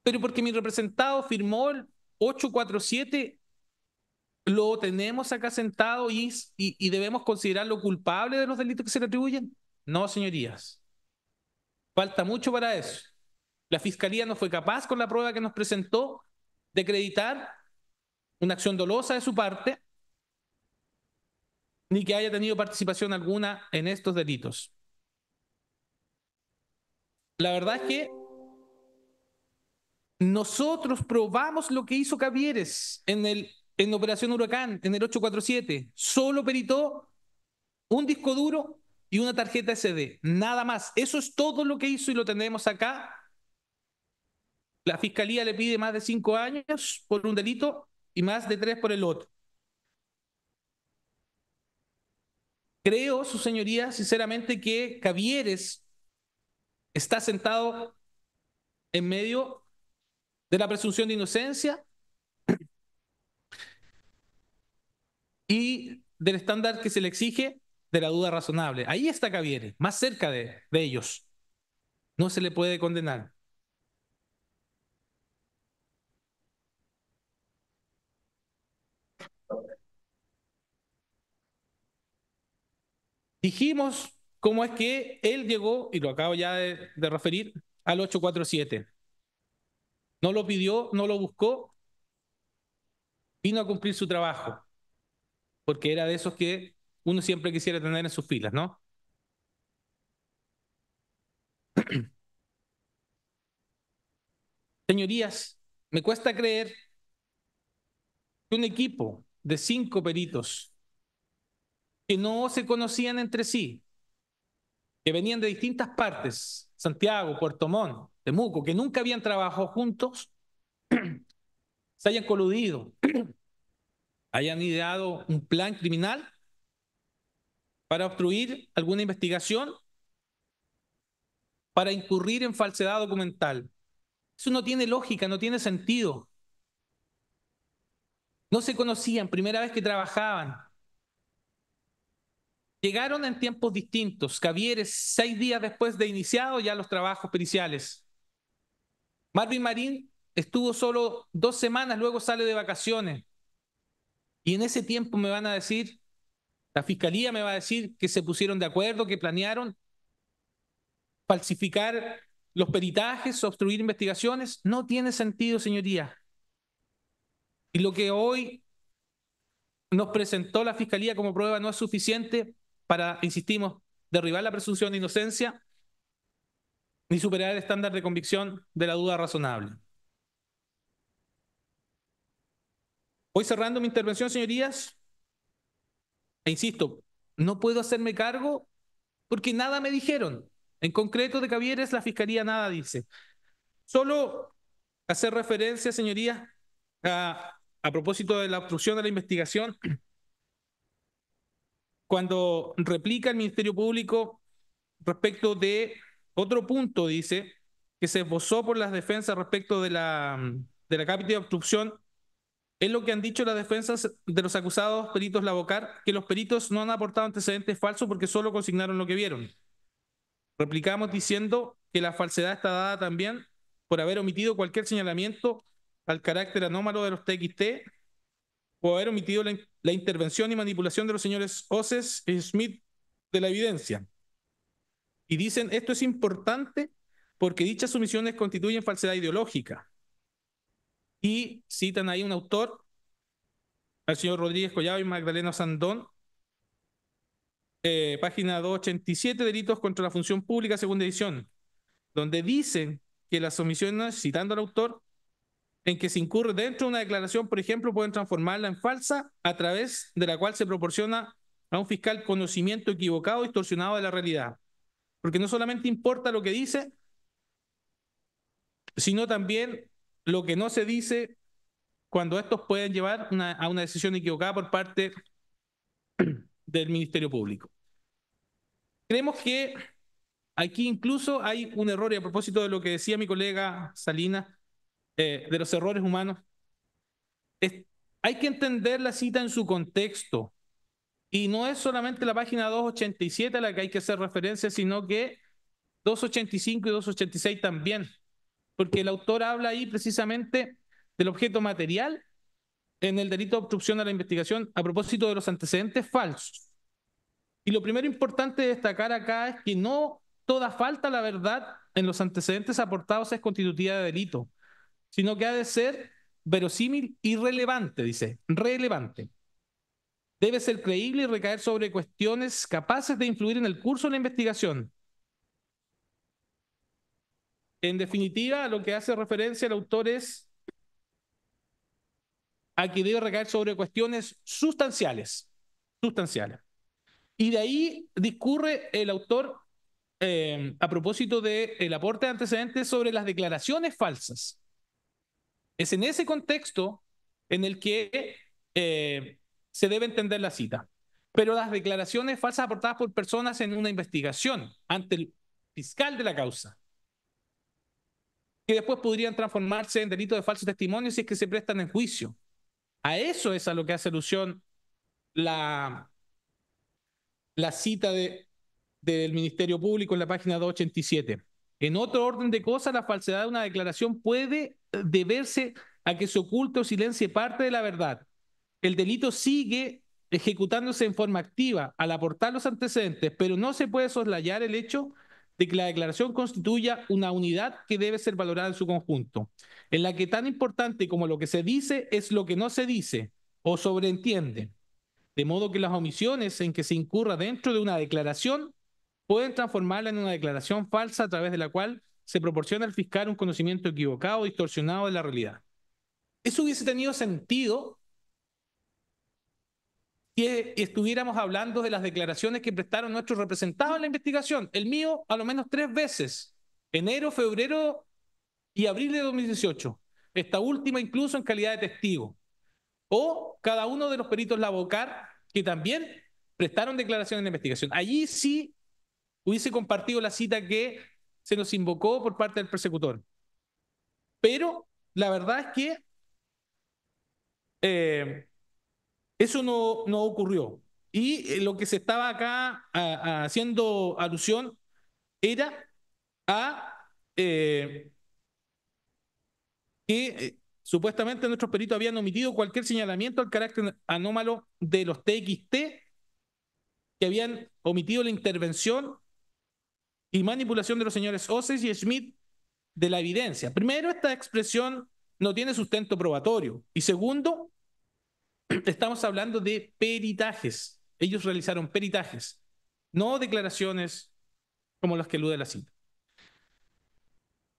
Pero porque mi representado firmó el 847, lo tenemos acá sentado y debemos considerarlo culpable de los delitos que se le atribuyen. No, señorías. Falta mucho para eso. La Fiscalía no fue capaz con la prueba que nos presentó de acreditar una acción dolosa de su parte, ni que haya tenido participación alguna en estos delitos. La verdad es que nosotros probamos lo que hizo Cavieres en Operación Huracán, en el 847. Solo peritó un disco duro y una tarjeta SD. Nada más. Eso es todo lo que hizo y lo tenemos acá. La Fiscalía le pide más de 5 años por un delito y más de 3 por el otro. Creo, su señoría, sinceramente, que Cavieres está sentado en medio de la presunción de inocencia y del estándar que se le exige de la duda razonable. Ahí está Cavieres, más cerca de ellos. No se le puede condenar. Dijimos cómo es que él llegó, y lo acabo ya de referir, al 847. No lo pidió, no lo buscó, vino a cumplir su trabajo, porque era de esos que uno siempre quisiera tener en sus filas, ¿no? Señorías, me cuesta creer que un equipo de 5 peritos que no se conocían entre sí, que venían de distintas partes, Santiago, Puerto Montt, Temuco, que nunca habían trabajado juntos, se hayan coludido, hayan ideado un plan criminal para obstruir alguna investigación, para incurrir en falsedad documental. Eso no tiene lógica, no tiene sentido. No se conocían, primera vez que trabajaban. Llegaron en tiempos distintos. Cavieres, 6 días después de iniciado ya los trabajos periciales. Marvin Marín estuvo solo 2 semanas, luego sale de vacaciones. Y en ese tiempo me van a decir, la fiscalía me va a decir que se pusieron de acuerdo, que planearon falsificar los peritajes, obstruir investigaciones. No tiene sentido, señoría. Y lo que hoy nos presentó la fiscalía como prueba no es suficiente para, insistimos, derribar la presunción de inocencia ni superar el estándar de convicción de la duda razonable. Voy cerrando mi intervención, señorías, e insisto, no puedo hacerme cargo porque nada me dijeron. En concreto de Cavieres, la fiscalía nada dice. Solo hacer referencia, señorías, a propósito de la obstrucción de la investigación, cuando replica el Ministerio Público respecto de otro punto, dice, que se esbozó por las defensas respecto de la cápita de obstrucción, es lo que han dicho las defensas de los acusados peritos Lavocar, que los peritos no han aportado antecedentes falsos porque solo consignaron lo que vieron. Replicamos diciendo que la falsedad está dada también por haber omitido cualquier señalamiento al carácter anómalo de los TXT o haber omitido la intervención y manipulación de los señores Oces y Smith de la evidencia. Y dicen, esto es importante porque dichas omisiones constituyen falsedad ideológica. Y citan ahí un autor, al señor Rodríguez Collado y Magdalena Sandón, página 287, delitos contra la función pública, segunda edición, donde dicen que las omisiones, citando al autor, en que se incurre dentro de una declaración, por ejemplo, pueden transformarla en falsa a través de la cual se proporciona a un fiscal conocimiento equivocado, distorsionado de la realidad. Porque no solamente importa lo que dice, sino también lo que no se dice cuando estos pueden llevar a una decisión equivocada por parte del Ministerio Público. Creemos que aquí incluso hay un error, y a propósito de lo que decía mi colega Salinas, de los errores humanos, hay que entender la cita en su contexto. Y no es solamente la página 287 a la que hay que hacer referencia, sino que 285 y 286 también. Porque el autor habla ahí precisamente del objeto material en el delito de obstrucción a la investigación a propósito de los antecedentes falsos. Y lo primero importante de destacar acá es que no toda falta a la verdad en los antecedentes aportados es constitutiva de delito, sino que ha de ser verosímil y relevante, dice, relevante. Debe ser creíble y recaer sobre cuestiones capaces de influir en el curso de la investigación. En definitiva, a lo que hace referencia el autor es a que debe recaer sobre cuestiones sustanciales. Y de ahí discurre el autor a propósito del aporte de antecedentes sobre las declaraciones falsas. Es en ese contexto en el que se debe entender la cita. Pero las declaraciones falsas aportadas por personas en una investigación ante el fiscal de la causa, que después podrían transformarse en delitos de falso testimonio si es que se prestan en juicio. A eso es a lo que hace alusión la la cita del Ministerio Público en la página 287. En otro orden de cosas, la falsedad de una declaración puede deberse a que se oculte o silencie parte de la verdad. El delito sigue ejecutándose en forma activa al aportar los antecedentes, pero no se puede soslayar el hecho de que la declaración constituya una unidad que debe ser valorada en su conjunto, en la que tan importante como lo que se dice es lo que no se dice o sobreentiende, de modo que las omisiones en que se incurra dentro de una declaración pueden transformarla en una declaración falsa a través de la cual se proporciona al fiscal un conocimiento equivocado o distorsionado de la realidad. Eso hubiese tenido sentido si estuviéramos hablando de las declaraciones que prestaron nuestros representados en la investigación. El mío, a lo menos 3 veces, enero, febrero y abril de 2018. Esta última incluso en calidad de testigo. O cada uno de los peritos Lavocar que también prestaron declaración en la investigación. Allí sí hubiese compartido la cita que se nos invocó por parte del persecutor. Pero la verdad es que eso no ocurrió. Y lo que se estaba acá haciendo alusión era a que supuestamente nuestros peritos habían omitido cualquier señalamiento al carácter anómalo de los TXT, que habían omitido la intervención y manipulación de los señores Oces y Schmidt de la evidencia. Primero, esta expresión no tiene sustento probatorio. Y segundo, estamos hablando de peritajes. Ellos realizaron peritajes, no declaraciones como las que elude la cita.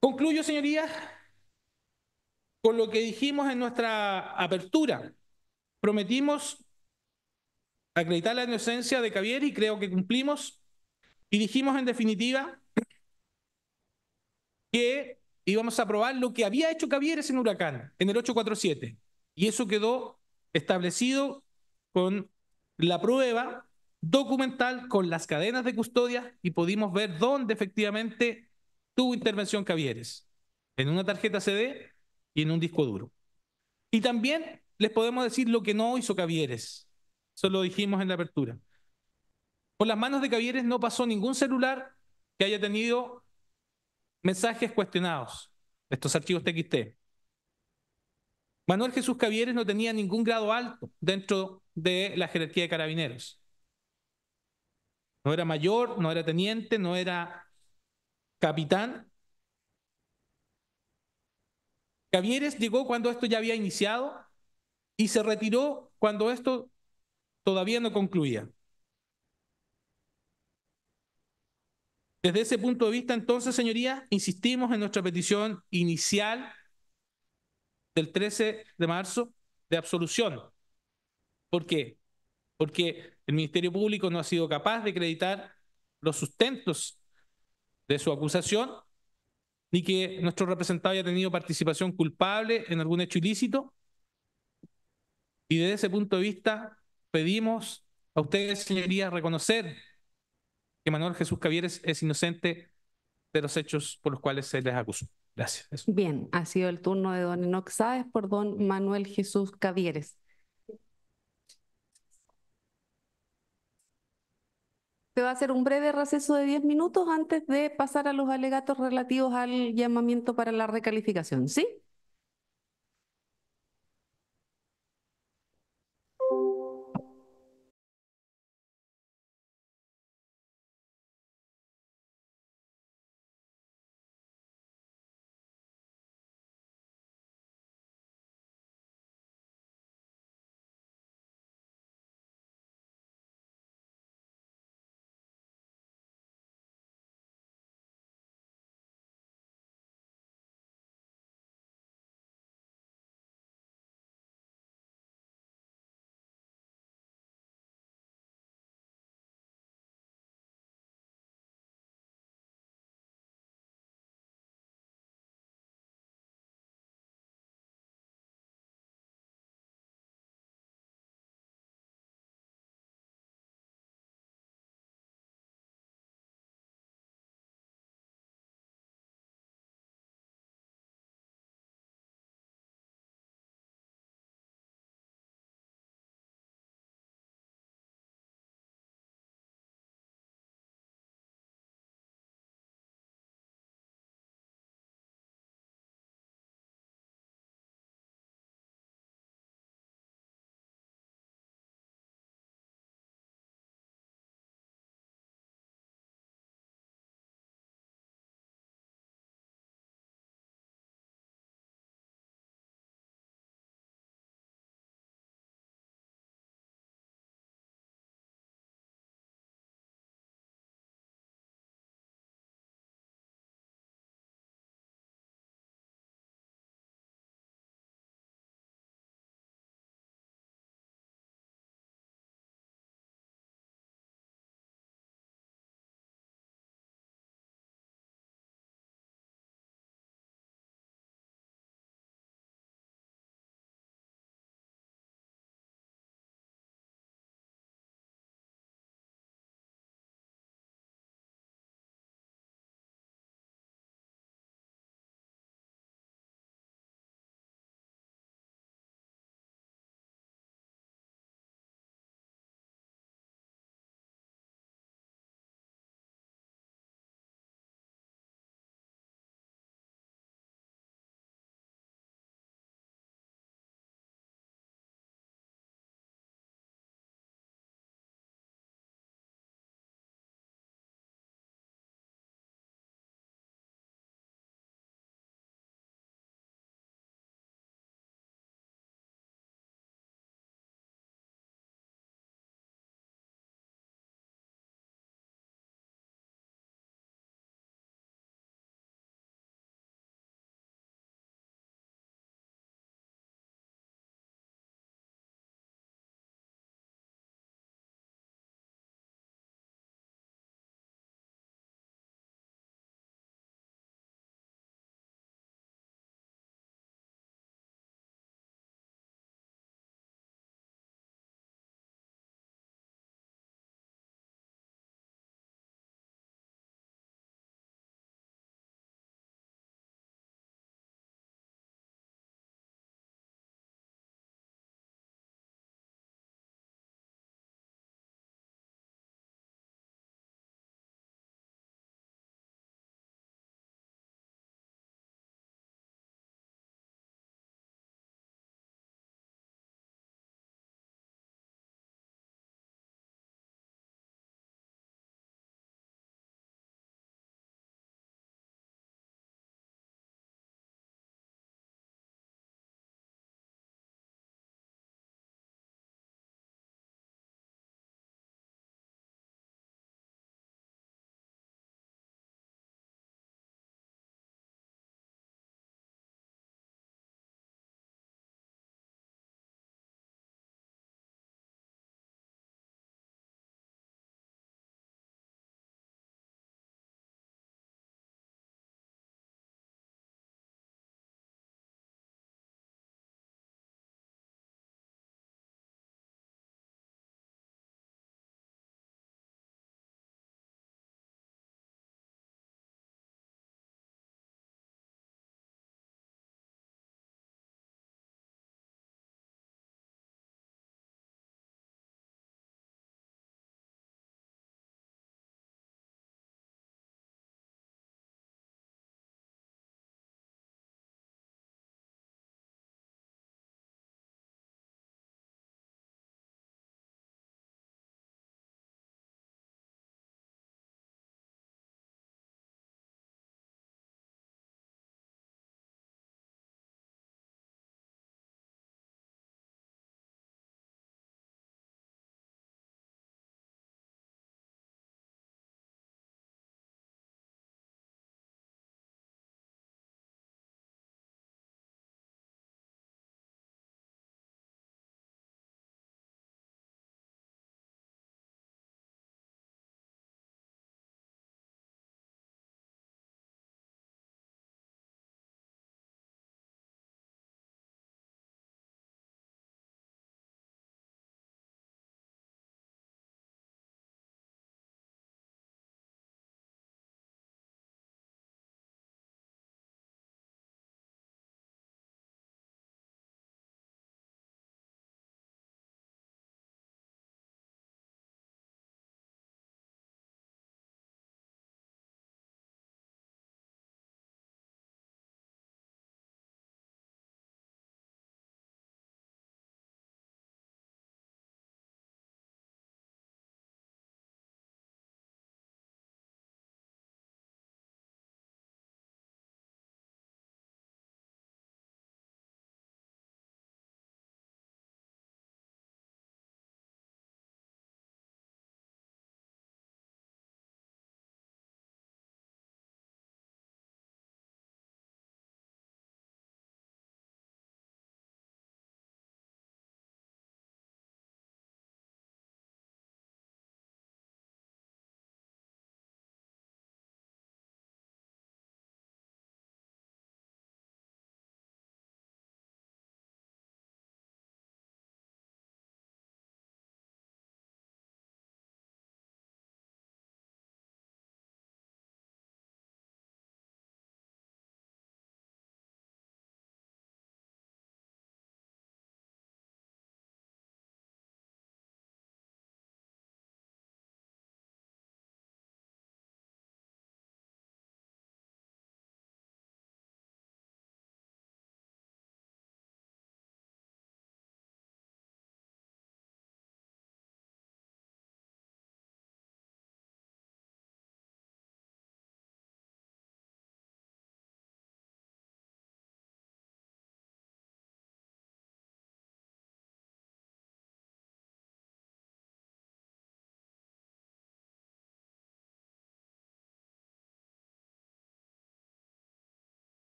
Concluyo, señorías, con lo que dijimos en nuestra apertura. Prometimos acreditar la inocencia de Cavier y creo que cumplimos. Y dijimos, en definitiva, que íbamos a probar lo que había hecho Cavieres en Huracán, en el 847. Y eso quedó establecido con la prueba documental, con las cadenas de custodia, y pudimos ver dónde efectivamente tuvo intervención Cavieres, en una tarjeta CD y en un disco duro. Y también les podemos decir lo que no hizo Cavieres. Eso lo dijimos en la apertura. Por las manos de Cavieres no pasó ningún celular que haya tenido mensajes cuestionados, estos archivos TXT. Manuel Jesús Cavieres no tenía ningún grado alto dentro de la jerarquía de carabineros. No era mayor, no era teniente, no era capitán. Cavieres llegó cuando esto ya había iniciado y se retiró cuando esto todavía no concluía. Desde ese punto de vista, entonces, señorías, insistimos en nuestra petición inicial del 13 de marzo de absolución. ¿Por qué? Porque el Ministerio Público no ha sido capaz de acreditar los sustentos de su acusación, ni que nuestro representado haya tenido participación culpable en algún hecho ilícito. Y desde ese punto de vista, pedimos a ustedes, señorías, reconocer que Manuel Jesús Cavieres es inocente de los hechos por los cuales se les acusó. Gracias. Eso. Bien, ha sido el turno de don Enoc Sáez por don Manuel Jesús Cavieres. Se va a hacer un breve receso de 10 minutos antes de pasar a los alegatos relativos al llamamiento para la recalificación, ¿sí?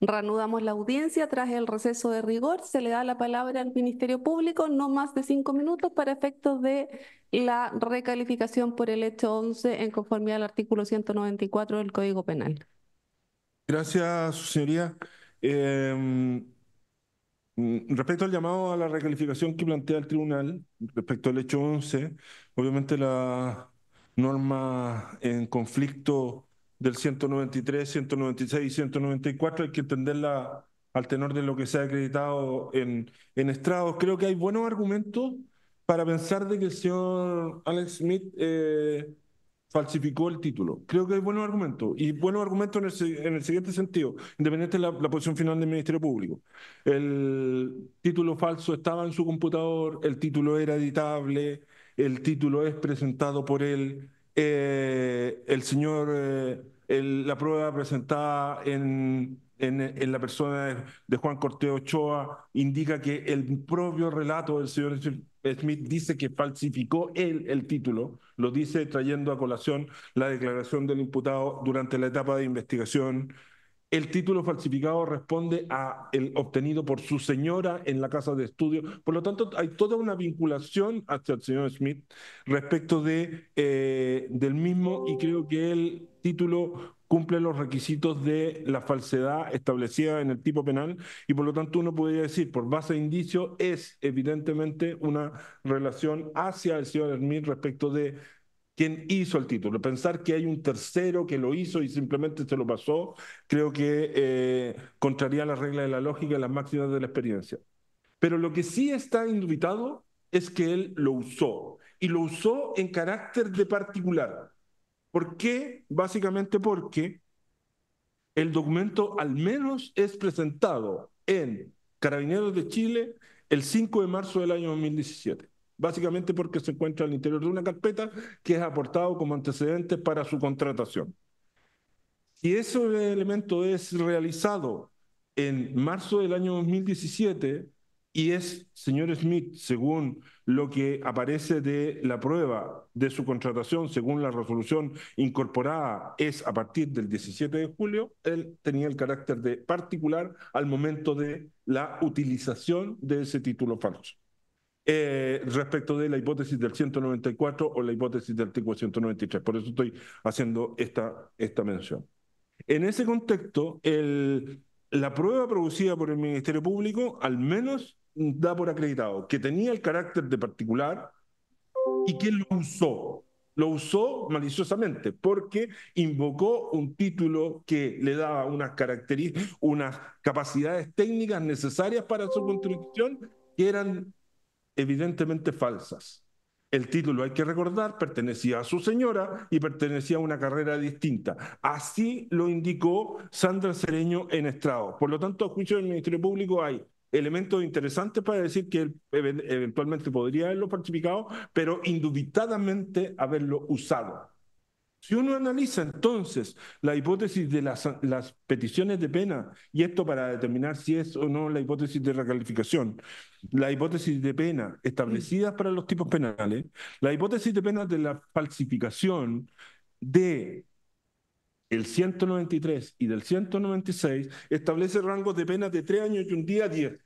Reanudamos la audiencia tras el receso de rigor. Se le da la palabra al Ministerio Público, no más de 5 minutos, para efectos de la recalificación por el hecho 11 en conformidad al artículo 194 del Código Penal. Gracias, su señoría. Respecto al llamado a la recalificación que plantea el tribunal, respecto al hecho 11, obviamente la norma en conflicto del 193, 196 y 194 hay que entenderla al tenor de lo que se ha acreditado en estrados. Creo que hay buenos argumentos para pensar de que el señor Alex Smith falsificó el título. Creo que hay buenos argumentos, y buenos argumentos en el siguiente sentido, independiente de la posición final del Ministerio Público. El título falso estaba en su computador, el título era editable, el título es presentado por él, el señor, la prueba presentada en la persona de Juan Cortés Ochoa indica que el propio relato del señor Smith dice que falsificó él el título, lo dice trayendo a colación la declaración del imputado durante la etapa de investigación. El título falsificado responde a el obtenido por su señora en la casa de estudio. Por lo tanto, hay toda una vinculación hacia el señor Smith respecto del mismo, y creo que el título cumple los requisitos de la falsedad establecida en el tipo penal, y por lo tanto uno podría decir, por base de indicio, es evidentemente una relación hacia el señor Smith respecto de quién hizo el título. Pensar que hay un tercero que lo hizo y simplemente se lo pasó, creo que contraría las reglas de la lógica y las máximas de la experiencia. Pero lo que sí está indubitado es que él lo usó, y lo usó en carácter de particular. ¿Por qué? Básicamente porque el documento al menos es presentado en Carabineros de Chile el 5 de marzo del año 2017. Básicamente porque se encuentra al interior de una carpeta que es aportado como antecedente para su contratación. Si ese elemento es realizado en marzo del año 2017 y es, señor Smith, según lo que aparece de la prueba de su contratación, según la resolución incorporada, es a partir del 17 de julio, él tenía el carácter de particular al momento de la utilización de ese título falso. Respecto de la hipótesis del 194 o la hipótesis del artículo 193. Por eso estoy haciendo esta mención. En ese contexto, la prueba producida por el Ministerio Público al menos da por acreditado que tenía el carácter de particular y que lo usó. Lo usó maliciosamente porque invocó un título que le daba unas características, unas capacidades técnicas necesarias para su construcción que eran evidentemente falsas. El título, hay que recordar, pertenecía a su señora y pertenecía a una carrera distinta. Así lo indicó Sandra Cereño en estrado. Por lo tanto, a juicio del Ministerio Público hay elementos interesantes para decir que él eventualmente podría haberlo falsificado, pero indubitadamente haberlo usado. Si uno analiza entonces la hipótesis de las peticiones de pena, y esto para determinar si es o no la hipótesis de recalificación, la hipótesis de pena establecidas para los tipos penales, la hipótesis de pena de la falsificación de el 193 y del 196 establece rangos de pena de 3 años y 1 día a 10.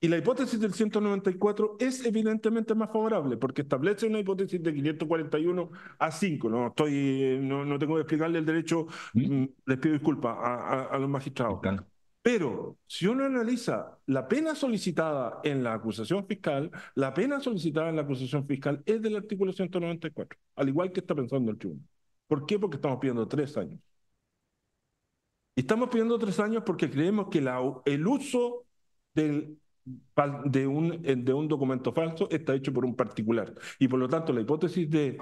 Y la hipótesis del 194 es evidentemente más favorable porque establece una hipótesis de 541 a 5. No tengo que explicarle el derecho, les pido disculpas a los magistrados. Pero si uno analiza la pena solicitada en la acusación fiscal, la pena solicitada en la acusación fiscal es del artículo 194, al igual que está pensando el tribunal. ¿Por qué? Porque estamos pidiendo 3 años. Y estamos pidiendo 3 años porque creemos que el uso de un documento falso está hecho por un particular, y por lo tanto la hipótesis de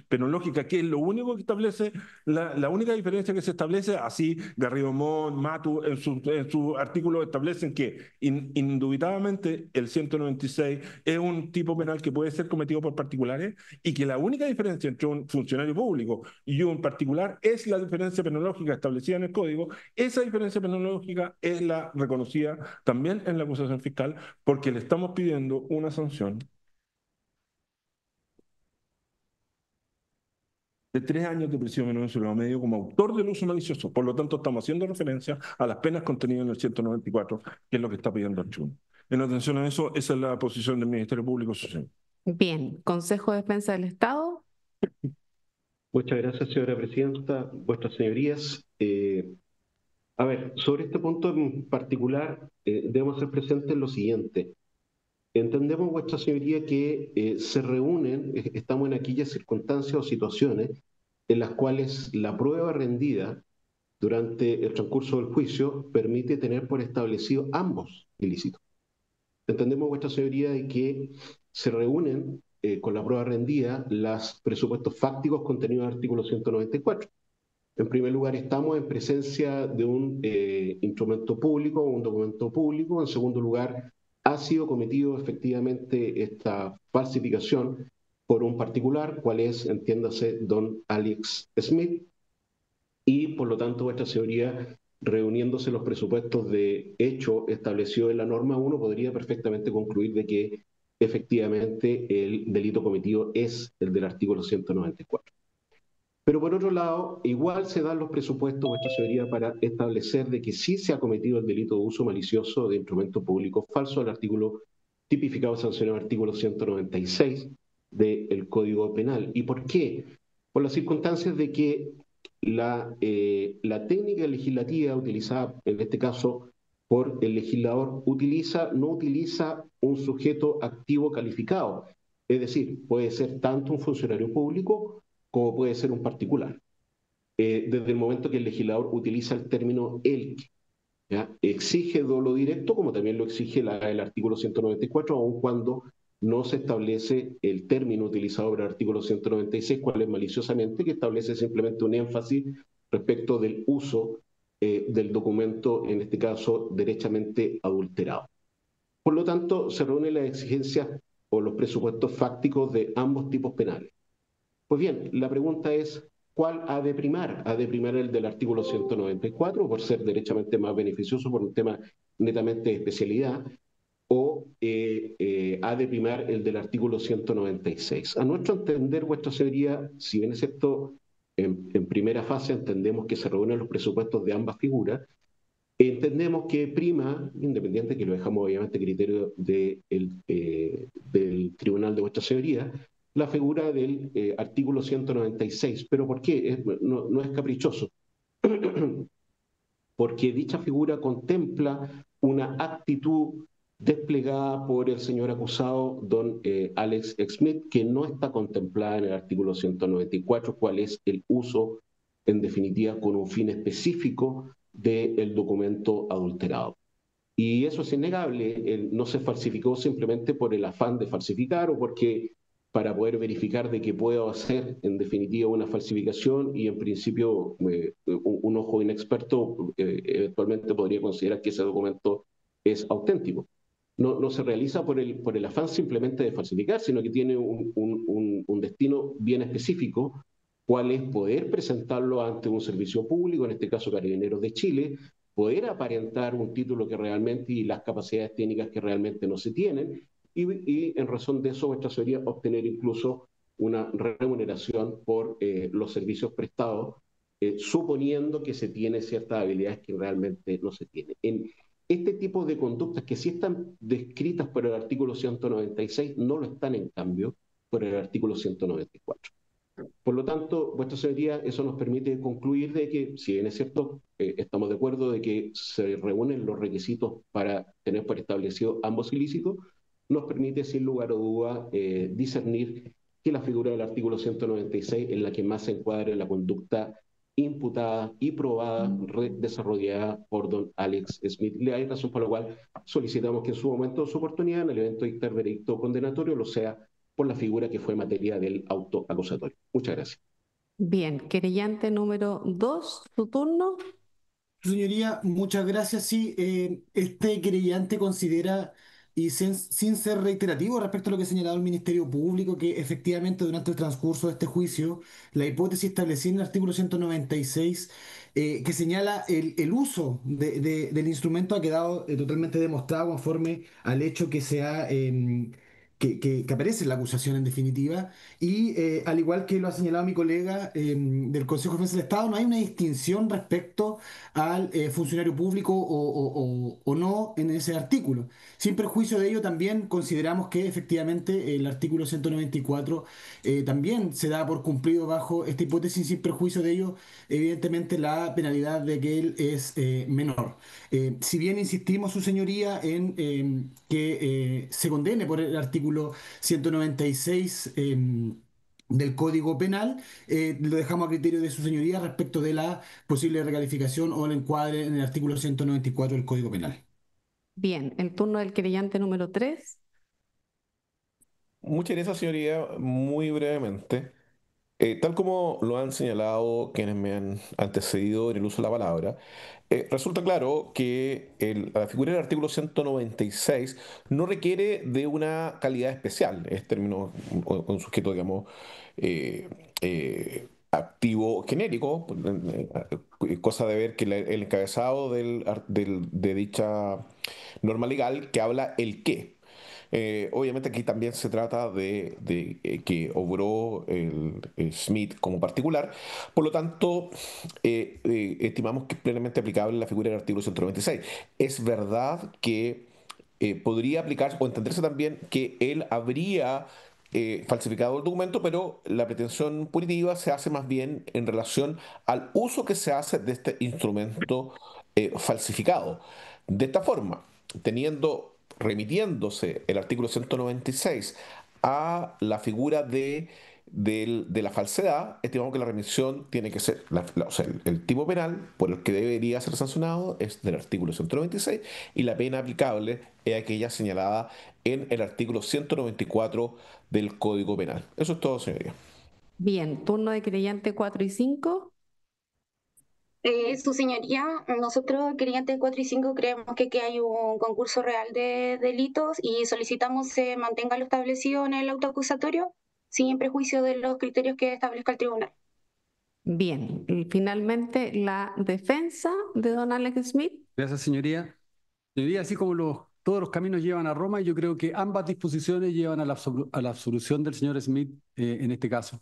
penológica, que es lo único que establece, la única diferencia que se establece, así Garrido Montt, Matu en su artículo establecen que indubitadamente el 196 es un tipo penal que puede ser cometido por particulares, y que la única diferencia entre un funcionario público y un particular es la diferencia penológica establecida en el código. Esa diferencia penológica es la reconocida también en la acusación fiscal, porque le estamos pidiendo una sanción de 3 años de prisión menor medio como autor del uso malicioso. Por lo tanto, estamos haciendo referencia a las penas contenidas en el 194, que es lo que está pidiendo el tribunal. En atención a eso, esa es la posición del Ministerio Público Social. Bien, Consejo de Defensa del Estado. Muchas gracias, señora presidenta. Vuestras señorías, a ver, sobre este punto en particular, debemos hacer presente lo siguiente. Entendemos, vuestra señoría, que se reúnen, estamos en aquellas circunstancias o situaciones en las cuales la prueba rendida durante el transcurso del juicio permite tener por establecido ambos ilícitos. Entendemos, vuestra señoría, de que se reúnen con la prueba rendida los presupuestos fácticos contenidos en el artículo 194. En primer lugar, estamos en presencia de un instrumento público, un documento público. En segundo lugar, ha sido cometido efectivamente esta falsificación por un particular, cual es, entiéndase, don Alex Smith, y por lo tanto, vuestra señoría, reuniéndose los presupuestos de hecho establecido en la norma 1, podría perfectamente concluir de que efectivamente el delito cometido es el del artículo 194. Pero por otro lado, igual se dan los presupuestos, vuestra señoría, para establecer de que sí se ha cometido el delito de uso malicioso de instrumento público falso, el artículo tipificado sancionado artículo 196 del Código Penal. ¿Y por qué? Por las circunstancias de que la técnica legislativa utilizada, en este caso, por el legislador, no utiliza un sujeto activo calificado. Es decir, puede ser tanto un funcionario público como puede ser un particular. Desde el momento que el legislador utiliza el término el, ¿ya? Exige dolo directo, como también lo exige el artículo 194, aun cuando no se establece el término utilizado por el artículo 196, cual es maliciosamente, que establece simplemente un énfasis respecto del uso del documento, en este caso, derechamente adulterado. Por lo tanto, se reúnen las exigencias o los presupuestos fácticos de ambos tipos penales. Pues bien, la pregunta es, ¿cuál ha de primar? ¿Ha de primar el del artículo 194 por ser derechamente más beneficioso por un tema netamente de especialidad? ¿O ha de primar el del artículo 196? A nuestro entender, vuestra señoría, si bien es cierto, en primera fase entendemos que se reúnen los presupuestos de ambas figuras, entendemos que prima, independiente que lo dejamos obviamente a criterio del tribunal de vuestra señoría, la figura del artículo 196. ¿Pero por qué? No es caprichoso. Porque dicha figura contempla una actitud desplegada por el señor acusado, don Alex Smith, que no está contemplada en el artículo 194, cuál es el uso, en definitiva, con un fin específico del documento adulterado. Y eso es innegable, no se falsificó simplemente por el afán de falsificar o porque para poder verificar de que puedo hacer en definitiva una falsificación y en principio un ojo inexperto eventualmente podría considerar que ese documento es auténtico. No se realiza por el afán simplemente de falsificar, sino que tiene un destino bien específico, cuál es poder presentarlo ante un servicio público, en este caso Carabineros de Chile, poder aparentar un título que realmente y las capacidades técnicas que realmente no se tienen, y en razón de eso vuestra señoría obtener incluso una remuneración por los servicios prestados, suponiendo que se tiene ciertas habilidades que realmente no se tienen. En este tipo de conductas que sí están descritas por el artículo 196, no lo están en cambio por el artículo 194. Por lo tanto, vuestra señoría, eso nos permite concluir de que, si bien es cierto, estamos de acuerdo de que se reúnen los requisitos para tener por establecido ambos ilícitos, nos permite sin lugar a duda discernir que la figura del artículo 196 es la que más se encuadra en la conducta imputada y probada, desarrollada por don Alex Smith. Le hay razón por la cual solicitamos que en su momento de su oportunidad, en el evento de dictar veredicto condenatorio, lo sea por la figura que fue materia del auto acusatorio. Muchas gracias. Bien, querellante número 2, su turno. Señoría, muchas gracias. Sí, este querellante considera, y sin ser reiterativo respecto a lo que ha señalado el Ministerio Público, que efectivamente durante el transcurso de este juicio, la hipótesis establecida en el artículo 196, que señala el uso del instrumento, ha quedado totalmente demostrado conforme al hecho que se ha que aparece en la acusación en definitiva. Y al igual que lo ha señalado mi colega del Consejo de Defensa del Estado, no hay una distinción respecto al funcionario público o no en ese artículo. Sin perjuicio de ello, también consideramos que efectivamente el artículo 194 también se da por cumplido bajo esta hipótesis, sin perjuicio de ello, evidentemente la penalidad de que él es menor. Si bien insistimos, su señoría, en que se condene por el artículo 196 del Código Penal, lo dejamos a criterio de su señoría respecto de la posible recalificación o el encuadre en el artículo 194 del Código Penal. Bien, el turno del querellante número 3. Muchas gracias, señoría. Muy brevemente. Tal como lo han señalado quienes me han antecedido en el uso de la palabra, resulta claro que la figura del artículo 196 no requiere de una calidad especial, es término, un sujeto, digamos, activo genérico, cosa de ver que el encabezado de dicha norma legal que habla el qué. Obviamente aquí también se trata de que obró el Smith como particular, por lo tanto estimamos que es plenamente aplicable la figura del artículo 196. Es verdad que podría aplicarse o entenderse también que él habría falsificado el documento, pero la pretensión punitiva se hace más bien en relación al uso que se hace de este instrumento falsificado. De esta forma, remitiéndose el artículo 196 a la figura de la falsedad, estimamos que la remisión tiene que ser, o sea, el tipo penal por el que debería ser sancionado es del artículo 196 y la pena aplicable es aquella señalada en el artículo 194 del Código Penal. Eso es todo, señoría. Bien, turno de querellante 4 y 5. Su señoría, nosotros, querellantes 4 y 5, creemos que hay un concurso real de delitos y solicitamos se mantenga lo establecido en el autoacusatorio sin prejuicio de los criterios que establezca el tribunal. Bien, y finalmente la defensa de don Alex Smith. Gracias, señoría. Señoría, así como todos los caminos llevan a Roma, yo creo que ambas disposiciones llevan a la absolución del señor Smith en este caso.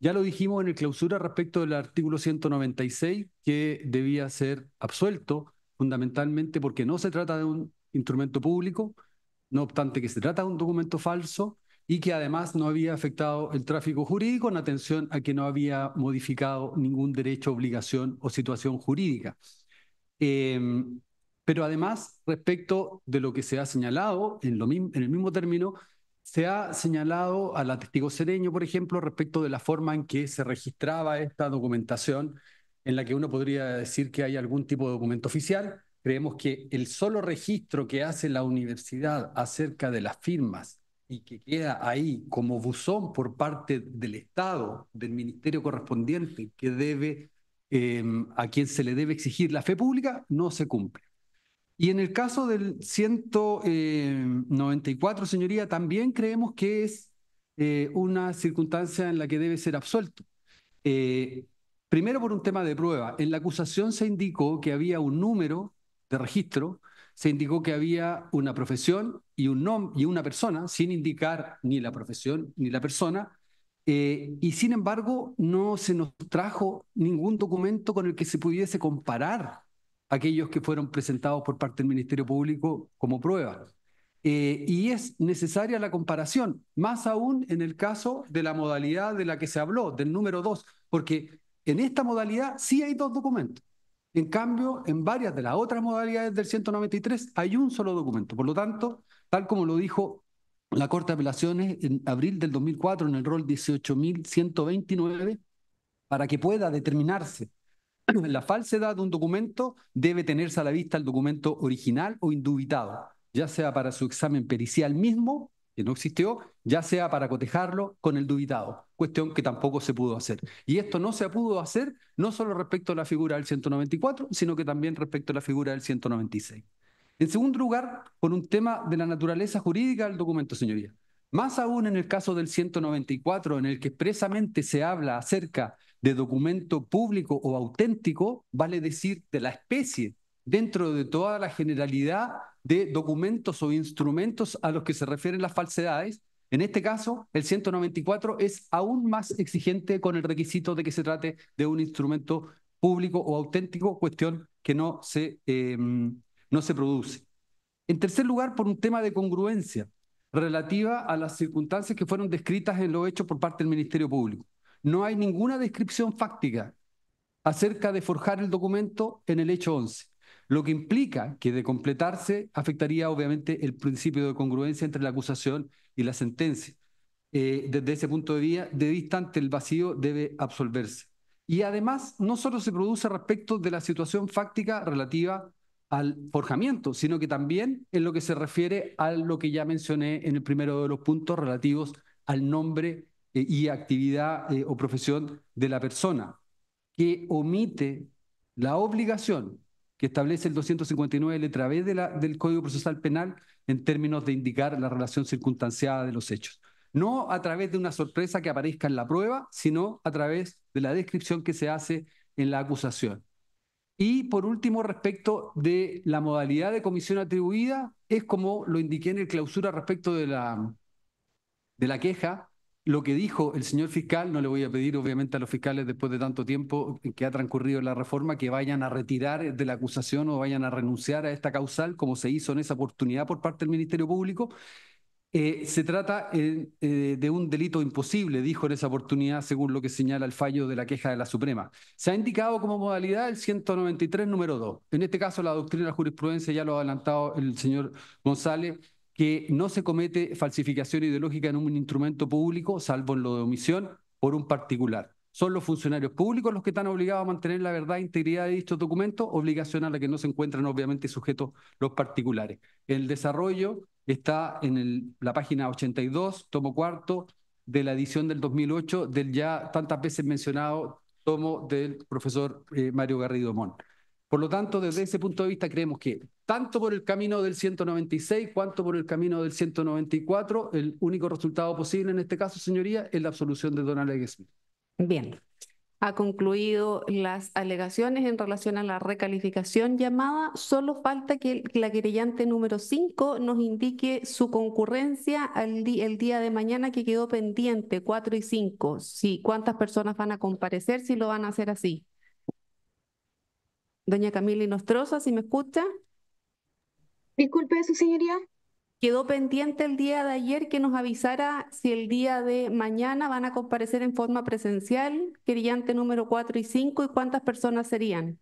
Ya lo dijimos en el clausura respecto del artículo 196, que debía ser absuelto fundamentalmente porque no se trata de un instrumento público, no obstante que se trata de un documento falso y que además no había afectado el tráfico jurídico en atención a que no había modificado ningún derecho, obligación o situación jurídica. Pero además, respecto de lo que se ha señalado, en el mismo término, se ha señalado a la testigo Cereño, por ejemplo, respecto de la forma en que se registraba esta documentación, en la que uno podría decir que hay algún tipo de documento oficial. Creemos que el solo registro que hace la universidad acerca de las firmas y que queda ahí como buzón por parte del Estado, del ministerio correspondiente, que debe, a quien se le debe exigir la fe pública, no se cumple. Y en el caso del 194, señoría, también creemos que es una circunstancia en la que debe ser absuelto. Primero por un tema de prueba. En la acusación se indicó que había un número de registro, se indicó que había una profesión y una persona, sin indicar ni la profesión ni la persona, y sin embargo no se nos trajo ningún documento con el que se pudiese comparar aquellos que fueron presentados por parte del Ministerio Público como prueba. Y es necesaria la comparación, más aún en el caso de la modalidad de la que se habló, del número 2, porque en esta modalidad sí hay dos documentos. En cambio, en varias de las otras modalidades del 193 hay un solo documento. Por lo tanto, tal como lo dijo la Corte de Apelaciones en abril del 2004 en el rol 18.129, para que pueda determinarse la falsedad de un documento, debe tenerse a la vista el documento original o indubitado, ya sea para su examen pericial mismo, que no existió, ya sea para cotejarlo con el dubitado, cuestión que tampoco se pudo hacer. Y esto no se pudo hacer no solo respecto a la figura del 194, sino que también respecto a la figura del 196. En segundo lugar, por un tema de la naturaleza jurídica del documento, señoría. Más aún en el caso del 194, en el que expresamente se habla acerca de documento público o auténtico, vale decir de la especie, dentro de toda la generalidad de documentos o instrumentos a los que se refieren las falsedades, En este caso, el 194 es aún más exigente con el requisito de que se trate de un instrumento público o auténtico, cuestión que no se produce. En tercer lugar, por un tema de congruencia relativa a las circunstancias que fueron descritas en los hechos por parte del Ministerio Público. No hay ninguna descripción fáctica acerca de forjar el documento en el hecho 11, lo que implica que de completarse afectaría obviamente el principio de congruencia entre la acusación y la sentencia. Desde ese punto de vista, ante el vacío debe absolverse. Y además, no solo se produce respecto de la situación fáctica relativa al forjamiento, sino que también en lo que se refiere a lo que ya mencioné en el primero de los puntos relativos al nombre y actividad o profesión de la persona, que omite la obligación que establece el 259 letra B del Código Procesal Penal en términos de indicar la relación circunstanciada de los hechos. No a través de una sorpresa que aparezca en la prueba, sino a través de la descripción que se hace en la acusación. Y por último, respecto de la modalidad de comisión atribuida, es como lo indiqué en el clausura respecto de la queja, lo que dijo el señor fiscal. No le voy a pedir obviamente a los fiscales, después de tanto tiempo que ha transcurrido la reforma, que vayan a retirar de la acusación o vayan a renunciar a esta causal, como se hizo en esa oportunidad por parte del Ministerio Público. Se trata de un delito imposible, dijo en esa oportunidad, según lo que señala el fallo de la queja de la Suprema. Se ha indicado como modalidad el 193 número 2. En este caso, la doctrina de la jurisprudencia, ya lo ha adelantado el señor González, que no se comete falsificación ideológica en un instrumento público, salvo en lo de omisión, por un particular. Son los funcionarios públicos los que están obligados a mantener la verdad e integridad de dichos documentos, obligación a la que no se encuentran obviamente sujetos los particulares. El desarrollo está en la página 82, tomo cuarto, de la edición del 2008, del ya tantas veces mencionado tomo del profesor Mario Garrido Mon. Por lo tanto, desde ese punto de vista, creemos que tanto por el camino del 196 cuanto por el camino del 194, el único resultado posible en este caso, señoría, es la absolución de don Alex Smith. Bien. Ha concluido las alegaciones en relación a la recalificación llamada. Solo falta que la querellante número 5 nos indique su concurrencia el día de mañana, que quedó pendiente, 4 y 5. Sí, ¿cuántas personas van a comparecer si lo van a hacer así? Doña Camila Inostroza, ¿si me escucha? Disculpe, su señoría. Quedó pendiente el día de ayer que nos avisara si el día de mañana van a comparecer en forma presencial, querellante número 4 y 5, y cuántas personas serían.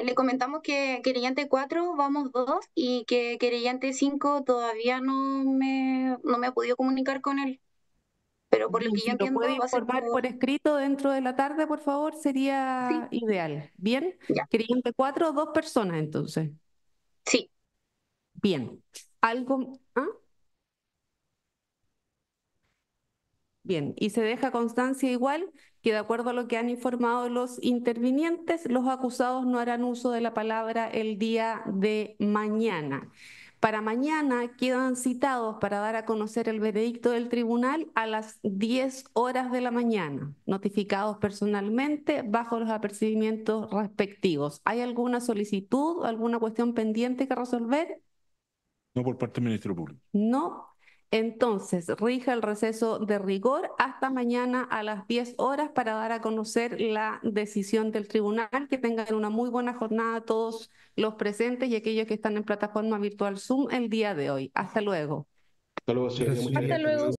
Le comentamos que querellante 4 vamos 2 y que querellante 5 todavía no me ha podido comunicar con él. Pero por lo que yo entiendo puede va a ser informar por escrito dentro de la tarde, por favor, sería ideal. ¿Bien? Querellante 4, 2 personas entonces. Sí. Bien. ¿Algo? ¿Ah? Bien, y se deja constancia igual que, de acuerdo a lo que han informado los intervinientes, los acusados no harán uso de la palabra el día de mañana. Para mañana quedan citados para dar a conocer el veredicto del tribunal a las 10 horas de la mañana, notificados personalmente bajo los apercibimientos respectivos. ¿Hay alguna solicitud, alguna cuestión pendiente que resolver? No, por parte del Ministerio Público. No. Entonces, rija el receso de rigor hasta mañana a las 10 horas para dar a conocer la decisión del tribunal. Que tengan una muy buena jornada todos los presentes y aquellos que están en plataforma virtual Zoom el día de hoy. Hasta luego. Hasta luego, señoría. Hasta luego.